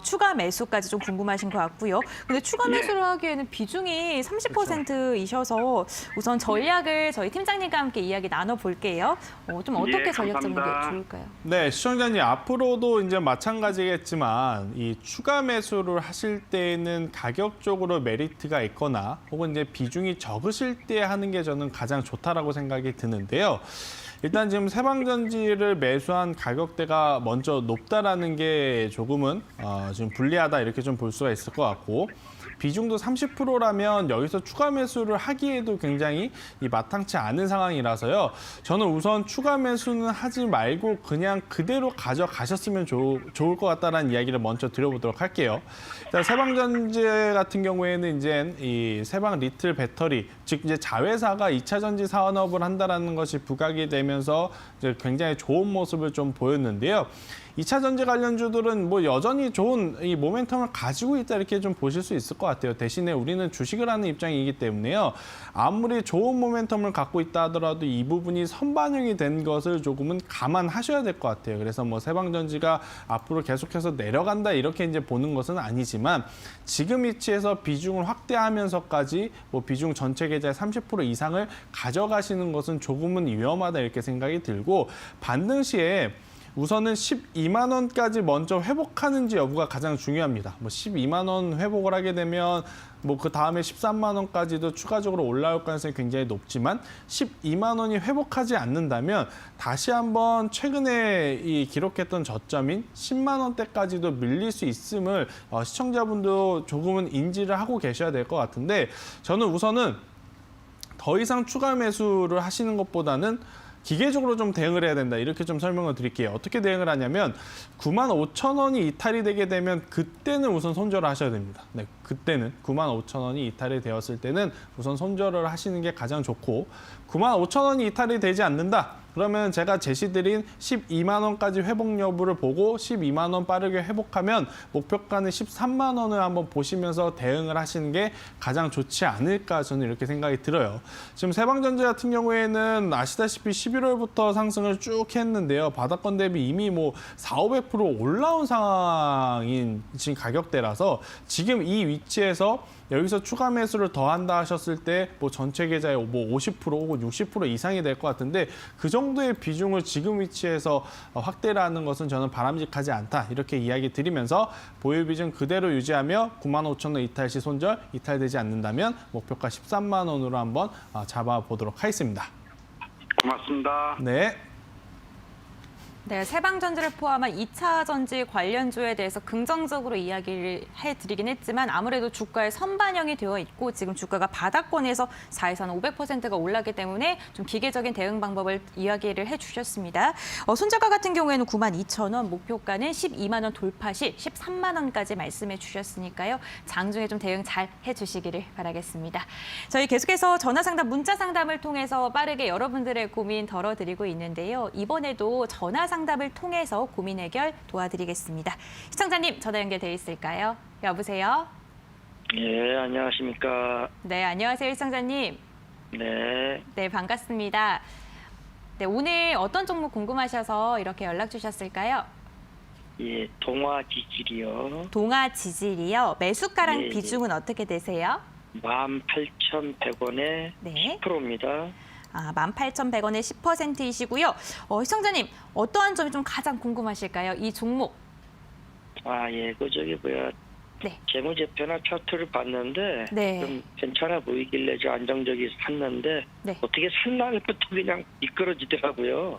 Speaker 1: 추가 매수까지 좀 궁금하신 것 같고요. 근데 추가 매수를 하기에는 비중이 30%이셔서 우선 전략을 저희 팀장님과 함께 이야기 나눠볼게요. 좀 어떻게 전략 잡는 게
Speaker 3: 감사합니다.
Speaker 1: 좋을까요?
Speaker 2: 네, 시청자님 앞으로도 이제 마찬가지겠지만 이 추가 매수를 하실 때에는 가격적으로 메리트가 있거나 혹은 이제 비중이 적으실 때 하는 게 저는 가장 좋다라고 생각이 드는데요. 일단 지금 세방전지를 매수한 가격대가 먼저 높다라는 게 조금은 지금 불리하다 이렇게 좀 볼 수가 있을 것 같고 비중도 30%라면 여기서 추가 매수를 하기에도 굉장히 마땅치 않은 상황이라서요. 저는 우선 추가 매수는 하지 말고 그냥 그대로 가져가셨으면 좋을 것 같다는 이야기를 먼저 드려보도록 할게요. 일단 세방전지 같은 경우에는 이제 이 세방 리틀 배터리, 즉 이제 자회사가 2차 전지 산업을 한다라는 것이 부각이 되면서 이제 굉장히 좋은 모습을 좀 보였는데요. 2차 전지 관련주들은 뭐 여전히 좋은 이 모멘텀을 가지고 있다 이렇게 좀 보실 수 있을 것 같아요. 대신에 우리는 주식을 하는 입장이기 때문에요. 아무리 좋은 모멘텀을 갖고 있다 하더라도 이 부분이 선반영이 된 것을 조금은 감안하셔야 될 것 같아요. 그래서 뭐 세방전지가 앞으로 계속해서 내려간다 이렇게 이제 보는 것은 아니지만 지금 위치에서 비중을 확대하면서까지 뭐 비중 전체 계좌의 30% 이상을 가져가시는 것은 조금은 위험하다 이렇게 생각이 들고 반등 시에 우선은 12만 원까지 먼저 회복하는지 여부가 가장 중요합니다. 뭐 12만 원 회복을 하게 되면 뭐 그 다음에 13만 원까지도 추가적으로 올라올 가능성이 굉장히 높지만 12만 원이 회복하지 않는다면 다시 한번 최근에 이 기록했던 저점인 10만 원대까지도 밀릴 수 있음을 시청자분도 조금은 인지를 하고 계셔야 될 것 같은데 저는 우선은 더 이상 추가 매수를 하시는 것보다는 기계적으로 좀 대응을 해야 된다. 이렇게 좀 설명을 드릴게요. 어떻게 대응을 하냐면 95,000원이 이탈이 되게 되면 그때는 우선 손절을 하셔야 됩니다. 네, 그때는 95,000원이 이탈이 되었을 때는 우선 손절을 하시는 게 가장 좋고 95,000원이 이탈이 되지 않는다. 그러면 제가 제시드린 12만 원까지 회복 여부를 보고 12만 원 빠르게 회복하면 목표가는 13만 원을 한번 보시면서 대응을 하시는 게 가장 좋지 않을까 저는 이렇게 생각이 들어요. 지금 세방전지 같은 경우에는 아시다시피 11월부터 상승을 쭉 했는데요. 바닥권 대비 이미 뭐 4,500% 올라온 상황인 지금 가격대라서 지금 이 위치에서 여기서 추가 매수를 더한다 하셨을 때 뭐 전체 계좌의 뭐 50% 혹은 60% 이상이 될 것 같은데 그 정도의 비중을 지금 위치에서 확대를 하는 것은 저는 바람직하지 않다 이렇게 이야기 드리면서 보유 비중 그대로 유지하며 95,000원 이탈 시 손절 이탈되지 않는다면 목표가 13만 원으로 한번 잡아보도록 하겠습니다.
Speaker 3: 고맙습니다.
Speaker 2: 네.
Speaker 1: 네, 세방전지를 포함한 2차 전지 관련주에 대해서 긍정적으로 이야기를 해드리긴 했지만 아무래도 주가에 선반영이 되어 있고 지금 주가가 바닥권에서 4에서는 500%가 올랐기 때문에 좀 기계적인 대응 방법을 이야기를 해주셨습니다. 손절가 같은 경우에는 92,000원, 목표가는 12만 원 돌파 시 13만 원까지 말씀해 주셨으니까요. 장중에 좀 대응 잘 해주시기를 바라겠습니다. 저희 계속해서 전화 상담, 문자 상담을 통해서 빠르게 여러분들의 고민 덜어드리고 있는데요. 이번에도 전화 상담을 통해서 고민 해결 도와드리겠습니다. 시청자님 전화 연결돼 있을까요? 여보세요?
Speaker 4: 예, 안녕하십니까.
Speaker 1: 네, 안녕하세요, 시청자님.
Speaker 4: 네,
Speaker 1: 네, 반갑습니다. 네, 오늘 어떤 종목 궁금하셔서 이렇게 연락 주셨을까요?
Speaker 4: 예, 동화지질이요.
Speaker 1: 동아 지질이요. 매수가랑
Speaker 4: 예,
Speaker 1: 비중은 어떻게 되세요?
Speaker 4: 18,100원에
Speaker 1: 네.
Speaker 4: 10%입니다.
Speaker 1: 18,100원에 10%이시고요. 시청자님, 어떠한 점이 좀 가장 궁금하실까요? 이 종목.
Speaker 4: 예, 뭐야,
Speaker 1: 네.
Speaker 4: 재무제표나 차트를 봤는데
Speaker 1: 네.
Speaker 4: 좀 괜찮아 보이길래 좀 안정적이 샀는데
Speaker 1: 네.
Speaker 4: 어떻게 산 날부터 그냥 미끄러지더라고요.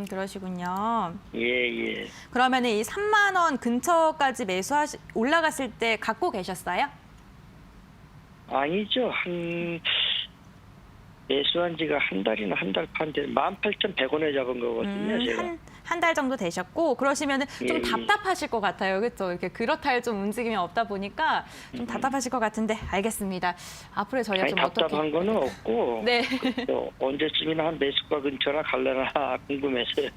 Speaker 1: 그러시군요.
Speaker 4: 예.
Speaker 1: 그러면 이 3만 원 근처까지 올라갔을 때 갖고 계셨어요?
Speaker 4: 아니죠. 매수한 지가 한 달이나 한 달 반 돼 18,100원에 잡은 거거든요, 제가.
Speaker 1: 한 달 정도 되셨고 그러시면 좀
Speaker 4: 예.
Speaker 1: 답답하실 것 같아요. 그렇죠? 이렇게 그렇다 할 좀 움직임이 없다 보니까 좀 답답하실 것 같은데 알겠습니다. 앞으로 저희가
Speaker 4: 아니,
Speaker 1: 좀 어떻게
Speaker 4: 답답한 거는 없고
Speaker 1: 네.
Speaker 4: 언제쯤이나 한 매수가 근처나 갈래나 궁금해서요.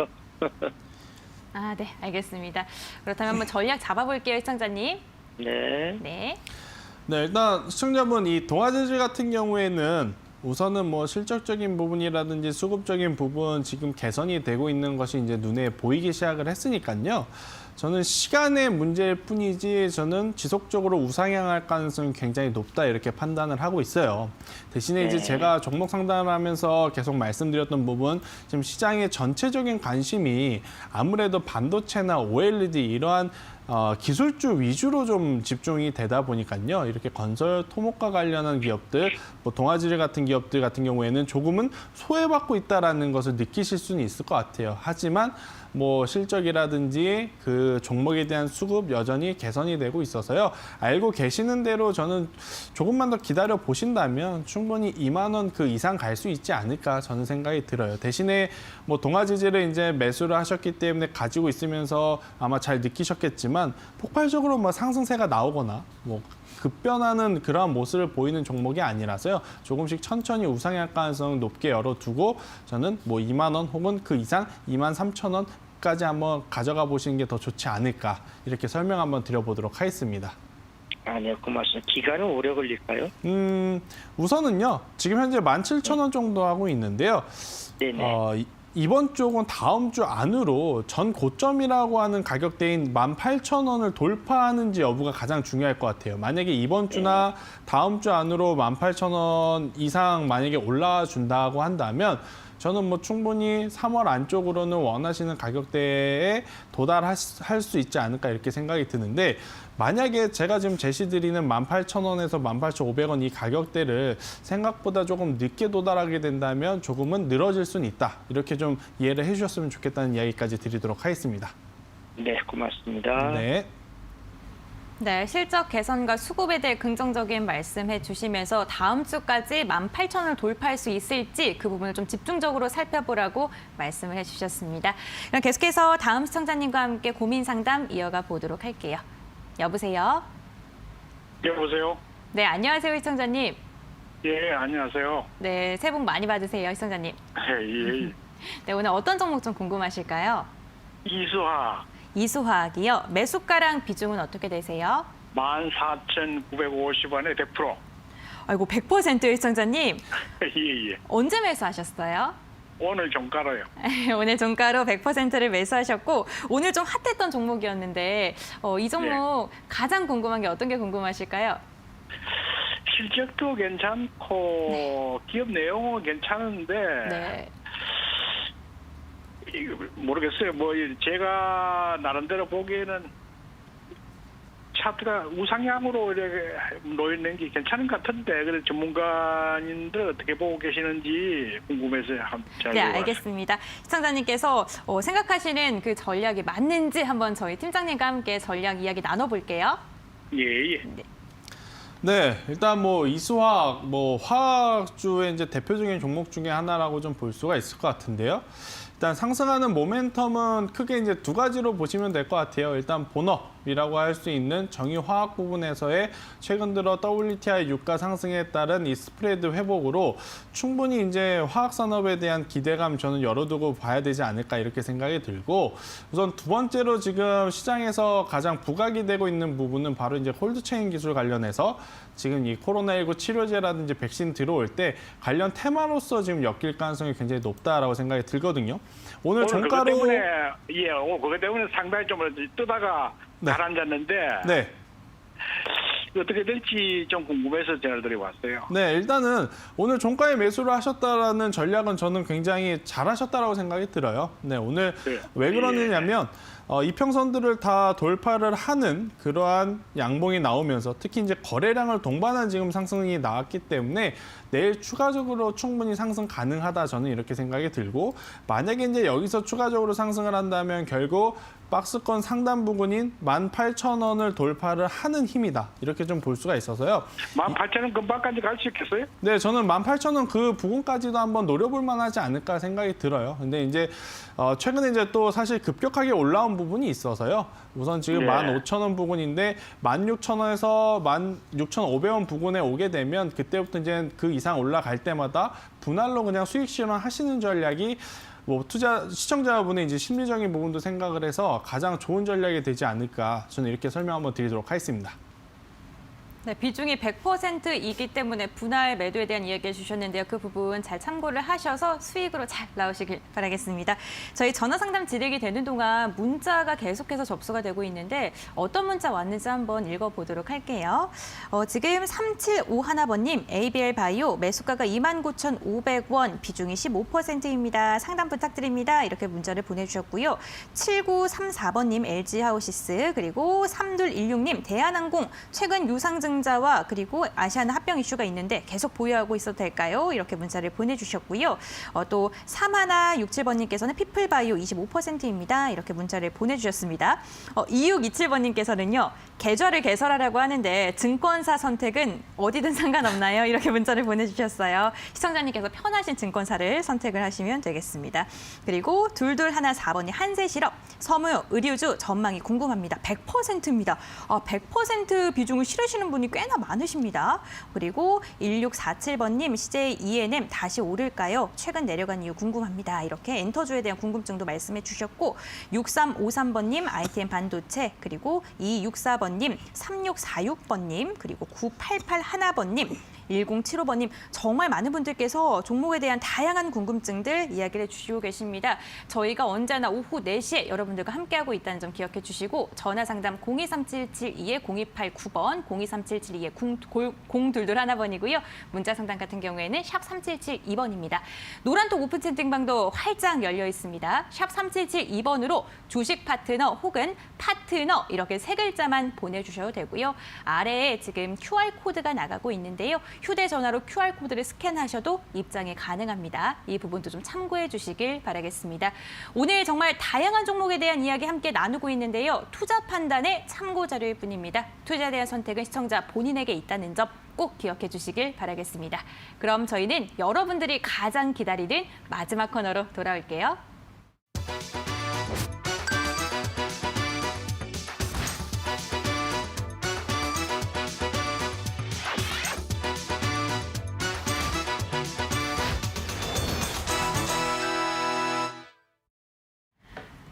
Speaker 1: 네, 알겠습니다. 그렇다면 한번 전략 잡아볼게요, 시청자님.
Speaker 4: 네.
Speaker 1: 네.
Speaker 2: 네, 일단 시청자분 이 동아재질 같은 경우에는 우선은 뭐 실적적인 부분이라든지 수급적인 부분 지금 개선이 되고 있는 것이 이제 눈에 보이기 시작을 했으니까요. 저는 시간의 문제일 뿐이지 저는 지속적으로 우상향할 가능성이 굉장히 높다 이렇게 판단을 하고 있어요. 대신에 이제 제가 종목 상담을 하면서 계속 말씀드렸던 부분, 지금 시장의 전체적인 관심이 아무래도 반도체나 OLED 이러한 기술주 위주로 좀 집중이 되다 보니까요. 이렇게 건설 토목과 관련한 기업들, 뭐 동아지리 같은 기업들 같은 경우에는 조금은 소외받고 있다라는 것을 느끼실 수는 있을 것 같아요. 하지만 뭐 실적이라든지 그 종목에 대한 수급 여전히 개선이 되고 있어서요. 알고 계시는 대로 저는 조금만 더 기다려 보신다면 충분히 2만 원 그 이상 갈 수 있지 않을까 저는 생각이 들어요. 대신에 뭐 동아지지를 이제 매수를 하셨기 때문에 가지고 있으면서 아마 잘 느끼셨겠지만 폭발적으로 뭐 상승세가 나오거나 뭐 급변하는 그러한 모습을 보이는 종목이 아니라서요. 조금씩 천천히 우상향 가능성을 높게 열어두고 저는 뭐 2만 원 혹은 그 이상 2만 3천 원까지 한번 가져가 보시는 게 더 좋지 않을까 이렇게 설명 한번 드려보도록 하겠습니다.
Speaker 4: 네, 고맙습니다. 기간은 오래 걸릴까요?
Speaker 2: 우선은요. 지금 현재 17,000원 정도 하고 있는데요.
Speaker 4: 네네.
Speaker 2: 이번 쪽은 다음 주 안으로 전 고점이라고 하는 가격대인 18,000원을 돌파하는지 여부가 가장 중요할 것 같아요. 만약에 이번 주나 다음 주 안으로 18,000원 이상 만약에 올라와 준다고 한다면 저는 뭐 충분히 3월 안쪽으로는 원하시는 가격대에 도달할 수 있지 않을까 이렇게 생각이 드는데 만약에 제가 지금 제시드리는 18,000원에서 18,500원 이 가격대를 생각보다 조금 늦게 도달하게 된다면 조금은 늘어질 수는 있다. 이렇게 좀 이해를 해주셨으면 좋겠다는 이야기까지 드리도록 하겠습니다.
Speaker 4: 네, 고맙습니다.
Speaker 2: 네.
Speaker 1: 네, 실적 개선과 수급에 대해 긍정적인 말씀해 주시면서 다음 주까지 18,000원을 돌파할 수 있을지 그 부분을 좀 집중적으로 살펴보라고 말씀을 해주셨습니다. 그럼 계속해서 다음 시청자님과 함께 고민 상담 이어가 보도록 할게요. 여보세요?
Speaker 3: 여보세요?
Speaker 1: 네, 안녕하세요, 시청자님.
Speaker 3: 예, 안녕하세요.
Speaker 1: 네, 새해 복 많이 받으세요, 시청자님.
Speaker 3: 예.
Speaker 1: 네, 오늘 어떤 종목 좀 궁금하실까요?
Speaker 3: 이수하
Speaker 1: 이수화학이요. 매수가랑 비중은 어떻게 되세요?
Speaker 3: 14,950원에 100%.
Speaker 1: 아이고, 100%요, 시청자님.
Speaker 3: 예.
Speaker 1: 언제 매수하셨어요?
Speaker 3: 오늘 종가로요.
Speaker 1: 오늘 종가로 100%를 매수하셨고 오늘 좀 핫했던 종목이었는데 이 종목 가장 궁금한 게 어떤 게 궁금하실까요?
Speaker 3: 실적도 괜찮고 기업 내용은 괜찮은데
Speaker 1: 네.
Speaker 3: 모르겠어요. 뭐 제가 나름대로 보기에는 차트가 우상향으로 이렇게 놓이는 게 괜찮은 것 같은데 그래서 전문가님들 어떻게 보고 계시는지 궁금해서 잘
Speaker 1: 네,
Speaker 3: 물어봤어요.
Speaker 1: 알겠습니다. 시청자님께서 생각하시는 그 전략이 맞는지 한번 저희 팀장님과 함께 전략 이야기 나눠볼게요.
Speaker 3: 예.
Speaker 2: 네, 일단 뭐 이수화학, 뭐 화학주의 이제 대표적인 종목 중에 하나라고 좀 볼 수가 있을 것 같은데요. 일단 상승하는 모멘텀은 크게 이제 두 가지로 보시면 될 것 같아요. 일단 본업이라고 할 수 있는 정유화학 부분에서의 최근 들어 WTI 유가 상승에 따른 이 스프레드 회복으로 충분히 이제 화학 산업에 대한 기대감 저는 열어두고 봐야 되지 않을까 이렇게 생각이 들고 우선 두 번째로 지금 시장에서 가장 부각이 되고 있는 부분은 바로 이제 홀드체인 기술 관련해서 지금 이 코로나19 치료제라든지 백신 들어올 때 관련 테마로서 지금 엮일 가능성이 굉장히 높다라고 생각이 들거든요. 오늘 종가로
Speaker 3: 오늘 그것 때문에 상당히 좀 뜨다가
Speaker 2: 네.
Speaker 3: 가라앉았는데
Speaker 2: 네.
Speaker 3: 어떻게 될지 좀 궁금해서 전화를 드려봤어요.
Speaker 2: 네, 일단은 오늘 종가에 매수를 하셨다라는 전략은 저는 굉장히 잘하셨다라고 생각이 들어요. 네, 오늘
Speaker 3: 네.
Speaker 2: 왜 그러느냐면 이평선들을 다 돌파를 하는 그러한 양봉이 나오면서 특히 이제 거래량을 동반한 지금 상승이 나왔기 때문에 내일 추가적으로 충분히 상승 가능하다 저는 이렇게 생각이 들고 만약에 이제 여기서 추가적으로 상승을 한다면 결국 박스권 상단 부근인 18,000원을 돌파를 하는 힘이다. 이렇게 좀 볼 수가 있어서요.
Speaker 3: 18,000원 금방까지 갈 수 있겠어요?
Speaker 2: 네, 저는 18,000원 그 부분까지도 한번 노려볼 만하지 않을까 생각이 들어요. 근데 이제 최근에 이제 또 사실 급격하게 올라온 부분이 있어서요. 우선 지금
Speaker 3: 예.
Speaker 2: 15,000원 부근인데 16,000원에서 16,500원 부근에 오게 되면 그때부터 이제 그 이상 올라갈 때마다 분할로 그냥 수익 실현하시는 전략이 뭐 시청자분의 이제 심리적인 부분도 생각을 해서 가장 좋은 전략이 되지 않을까 저는 이렇게 설명 한번 드리도록 하겠습니다.
Speaker 1: 네, 비중이 100%이기 때문에 분할 매도에 대한 이야기 해주셨는데요. 그 부분 잘 참고를 하셔서 수익으로 잘 나오시길 바라겠습니다. 저희 전화 상담 진행이 되는 동안 문자가 계속해서 접수가 되고 있는데 어떤 문자 왔는지 한번 읽어보도록 할게요. 지금 3751번님, ABL 바이오 매수가가 29,500원, 비중이 15%입니다. 상담 부탁드립니다. 이렇게 문자를 보내주셨고요. 7934번님, LG 하우시스, 그리고 3216님, 대한항공 최근 유상증자와 그리고 아시아나 합병 이슈가 있는데 계속 보유하고 있어도 될까요? 이렇게 문자를 보내주셨고요. 또 3167번님께서는 피플바이오 25%입니다. 이렇게 문자를 보내주셨습니다. 2627번님께서는요. 계좌를 개설하라고 하는데 증권사 선택은 어디든 상관없나요? 이렇게 문자를 보내주셨어요. 시청자님께서 편하신 증권사를 선택을 하시면 되겠습니다. 그리고 2214번이 한세실업, 섬유, 의류주 전망이 궁금합니다. 100%입니다. 100% 비중을 실으시는 분이 꽤나 많으십니다. 그리고 1647번님, CJ ENM 다시 오를까요? 최근 내려간 이유 궁금합니다. 이렇게 엔터주에 대한 궁금증도 말씀해 주셨고 6353번님, ITM 반도체, 그리고 2264번님, 3646번님, 그리고 9881번님, 1075번님, 정말 많은 분들께서 종목에 대한 다양한 궁금증들 이야기를 해주시고 계십니다. 저희가 언제나 오후 4시에 여러분들과 함께하고 있다는 점 기억해 주시고 전화 상담 023772-0289번, 023772-0222번이고요. 문자 상담 같은 경우에는 샵 3772번입니다. 노란톡 오픈 채팅방도 활짝 열려 있습니다. 샵 3772번으로 주식 파트너 혹은 파트너 이렇게 세 글자만 보내주셔도 되고요. 아래에 지금 QR코드가 나가고 있는데요. 휴대전화로 QR코드를 스캔하셔도 입장이 가능합니다. 이 부분도 좀 참고해 주시길 바라겠습니다. 오늘 정말 다양한 종목에 대한 이야기 함께 나누고 있는데요. 투자 판단의 참고 자료일 뿐입니다. 투자에 대한 선택은 시청자 본인에게 있다는 점 꼭 기억해 주시길 바라겠습니다. 그럼 저희는 여러분들이 가장 기다리는 마지막 코너로 돌아올게요.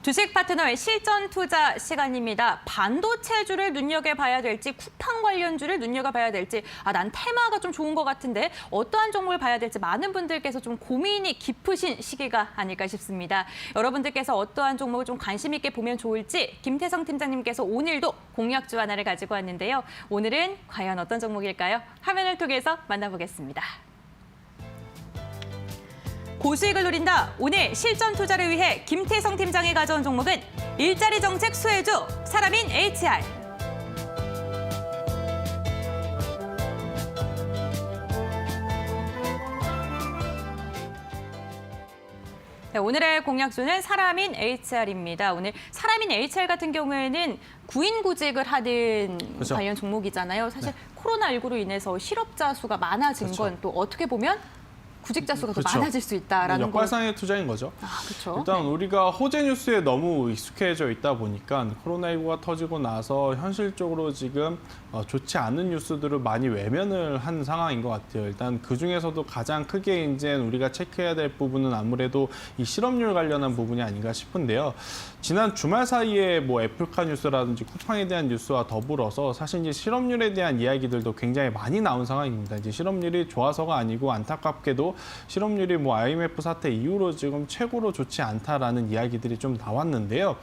Speaker 1: 주식 파트너의 실전 투자 시간입니다. 반도체주를 눈여겨봐야 될지 쿠팡 관련주를 눈여겨봐야 될지 난 테마가 좀 좋은 것 같은데 어떠한 종목을 봐야 될지 많은 분들께서 좀 고민이 깊으신 시기가 아닐까 싶습니다. 여러분들께서 어떠한 종목을 좀 관심 있게 보면 좋을지 김태성 팀장님께서 오늘도 공략주 하나를 가지고 왔는데요. 오늘은 과연 어떤 종목일까요? 화면을 통해서 만나보겠습니다. 고수익을 노린다. 오늘 실전 투자를 위해 김태성 팀장이 가져온 종목은 일자리 정책 수혜주 사람인 HR. 네, 오늘의 공략주는 사람인 HR입니다. 오늘 사람인 HR 같은 경우에는 구인구직을 하는
Speaker 2: 그렇죠.
Speaker 1: 관련 종목이잖아요. 사실 코로나19로 인해서 실업자 수가 많아진
Speaker 2: 그렇죠.
Speaker 1: 건 또 어떻게 보면 구직자 수가 더
Speaker 2: 그렇죠.
Speaker 1: 많아질 수 있다라는 거.
Speaker 2: 역발상의 투자인 거죠.
Speaker 1: 그렇죠.
Speaker 2: 일단 우리가 호재 뉴스에 너무 익숙해져 있다 보니까 코로나19가 터지고 나서 현실적으로 지금 좋지 않은 뉴스들을 많이 외면을 한 상황인 것 같아요. 일단 그중에서도 가장 크게 이제 우리가 체크해야 될 부분은 아무래도 이 실업률 관련한 부분이 아닌가 싶은데요. 지난 주말 사이에 뭐 애플카 뉴스라든지 쿠팡에 대한 뉴스와 더불어서 사실 이제 실업률에 대한 이야기들도 굉장히 많이 나온 상황입니다. 이제 실업률이 좋아서가 아니고 안타깝게도 실업률이 뭐 IMF 사태 이후로 지금 최고로 좋지 않다라는 이야기들이 좀 나왔는데요.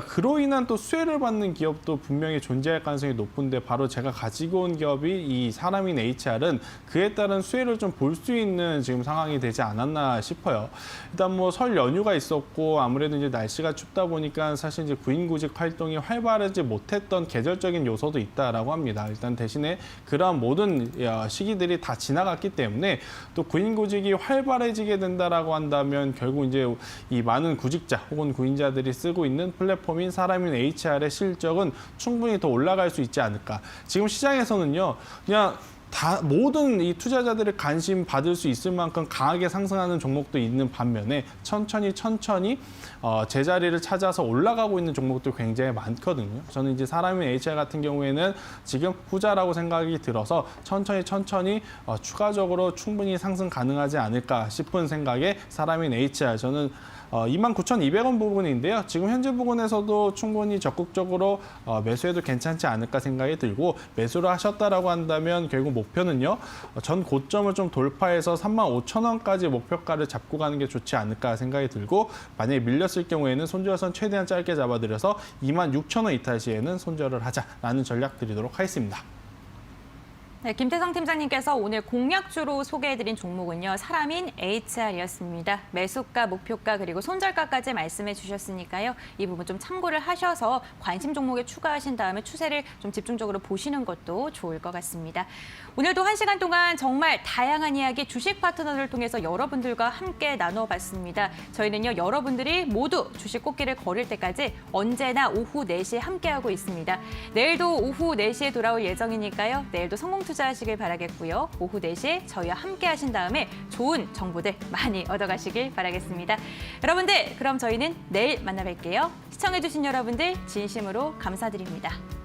Speaker 2: 그로 인한 또 수혜를 받는 기업도 분명히 존재할 가능성이 높은데 바로 제가 가지고 온 기업이 이 사람인 HR은 그에 따른 수혜를 좀 볼 수 있는 지금 상황이 되지 않았나 싶어요. 일단 뭐 설 연휴가 있었고 아무래도 이제 날씨가 춥다 보니까 사실 이제 구인구직 활동이 활발하지 못했던 계절적인 요소도 있다라고 합니다. 일단 대신에 그러한 모든 시기들이 다 지나갔기 때문에 또 구인구직이 활발해지게 된다라고 한다면 결국 이제 이 많은 구직자 혹은 구인자들이 쓰고 있는 플랫폼인 사람인 HR의 실적은 충분히 더 올라갈 수 있지 않을까. 지금 시장에서는요, 그냥 모든 이 투자자들의 관심 받을 수 있을 만큼 강하게 상승하는 종목도 있는 반면에 천천히 제자리를 찾아서 올라가고 있는 종목도 굉장히 많거든요. 저는 이제 사람인 HR 같은 경우에는 지금 후자라고 생각이 들어서 천천히 추가적으로 충분히 상승 가능하지 않을까 싶은 생각에 사람인 HR 저는 29,200원 부분인데요. 지금 현재 부분에서도 충분히 적극적으로 매수해도 괜찮지 않을까 생각이 들고 매수를 하셨다라고 한다면 결국 목표는요. 전 고점을 좀 돌파해서 35,000원까지 목표가를 잡고 가는 게 좋지 않을까 생각이 들고 만약에 밀렸을 경우에는 손절선 최대한 짧게 잡아들여서 26,000원 이탈 시에는 손절을 하자라는 전략 드리도록 하겠습니다.
Speaker 1: 네, 김태성 팀장님께서 오늘 공략주로 소개해드린 종목은요. 사람인 HR이었습니다. 매수가, 목표가 그리고 손절가까지 말씀해 주셨으니까요. 이 부분 좀 참고를 하셔서 관심 종목에 추가하신 다음에 추세를 좀 집중적으로 보시는 것도 좋을 것 같습니다. 오늘도 1시간 동안 정말 다양한 이야기 주식 파트너를 통해서 여러분들과 함께 나눠봤습니다. 저희는요. 여러분들이 모두 주식 꽃길을 걸을 때까지 언제나 오후 4시에 함께하고 있습니다. 내일도 오후 4시에 돌아올 예정이니까요. 내일도 성공 투자하시길 바라겠고요. 오후 4시에 저희와 함께 하신 다음에 좋은 정보들 많이 얻어가시길 바라겠습니다. 여러분들, 그럼 저희는 내일 만나뵐게요. 시청해주신 여러분들 진심으로 감사드립니다.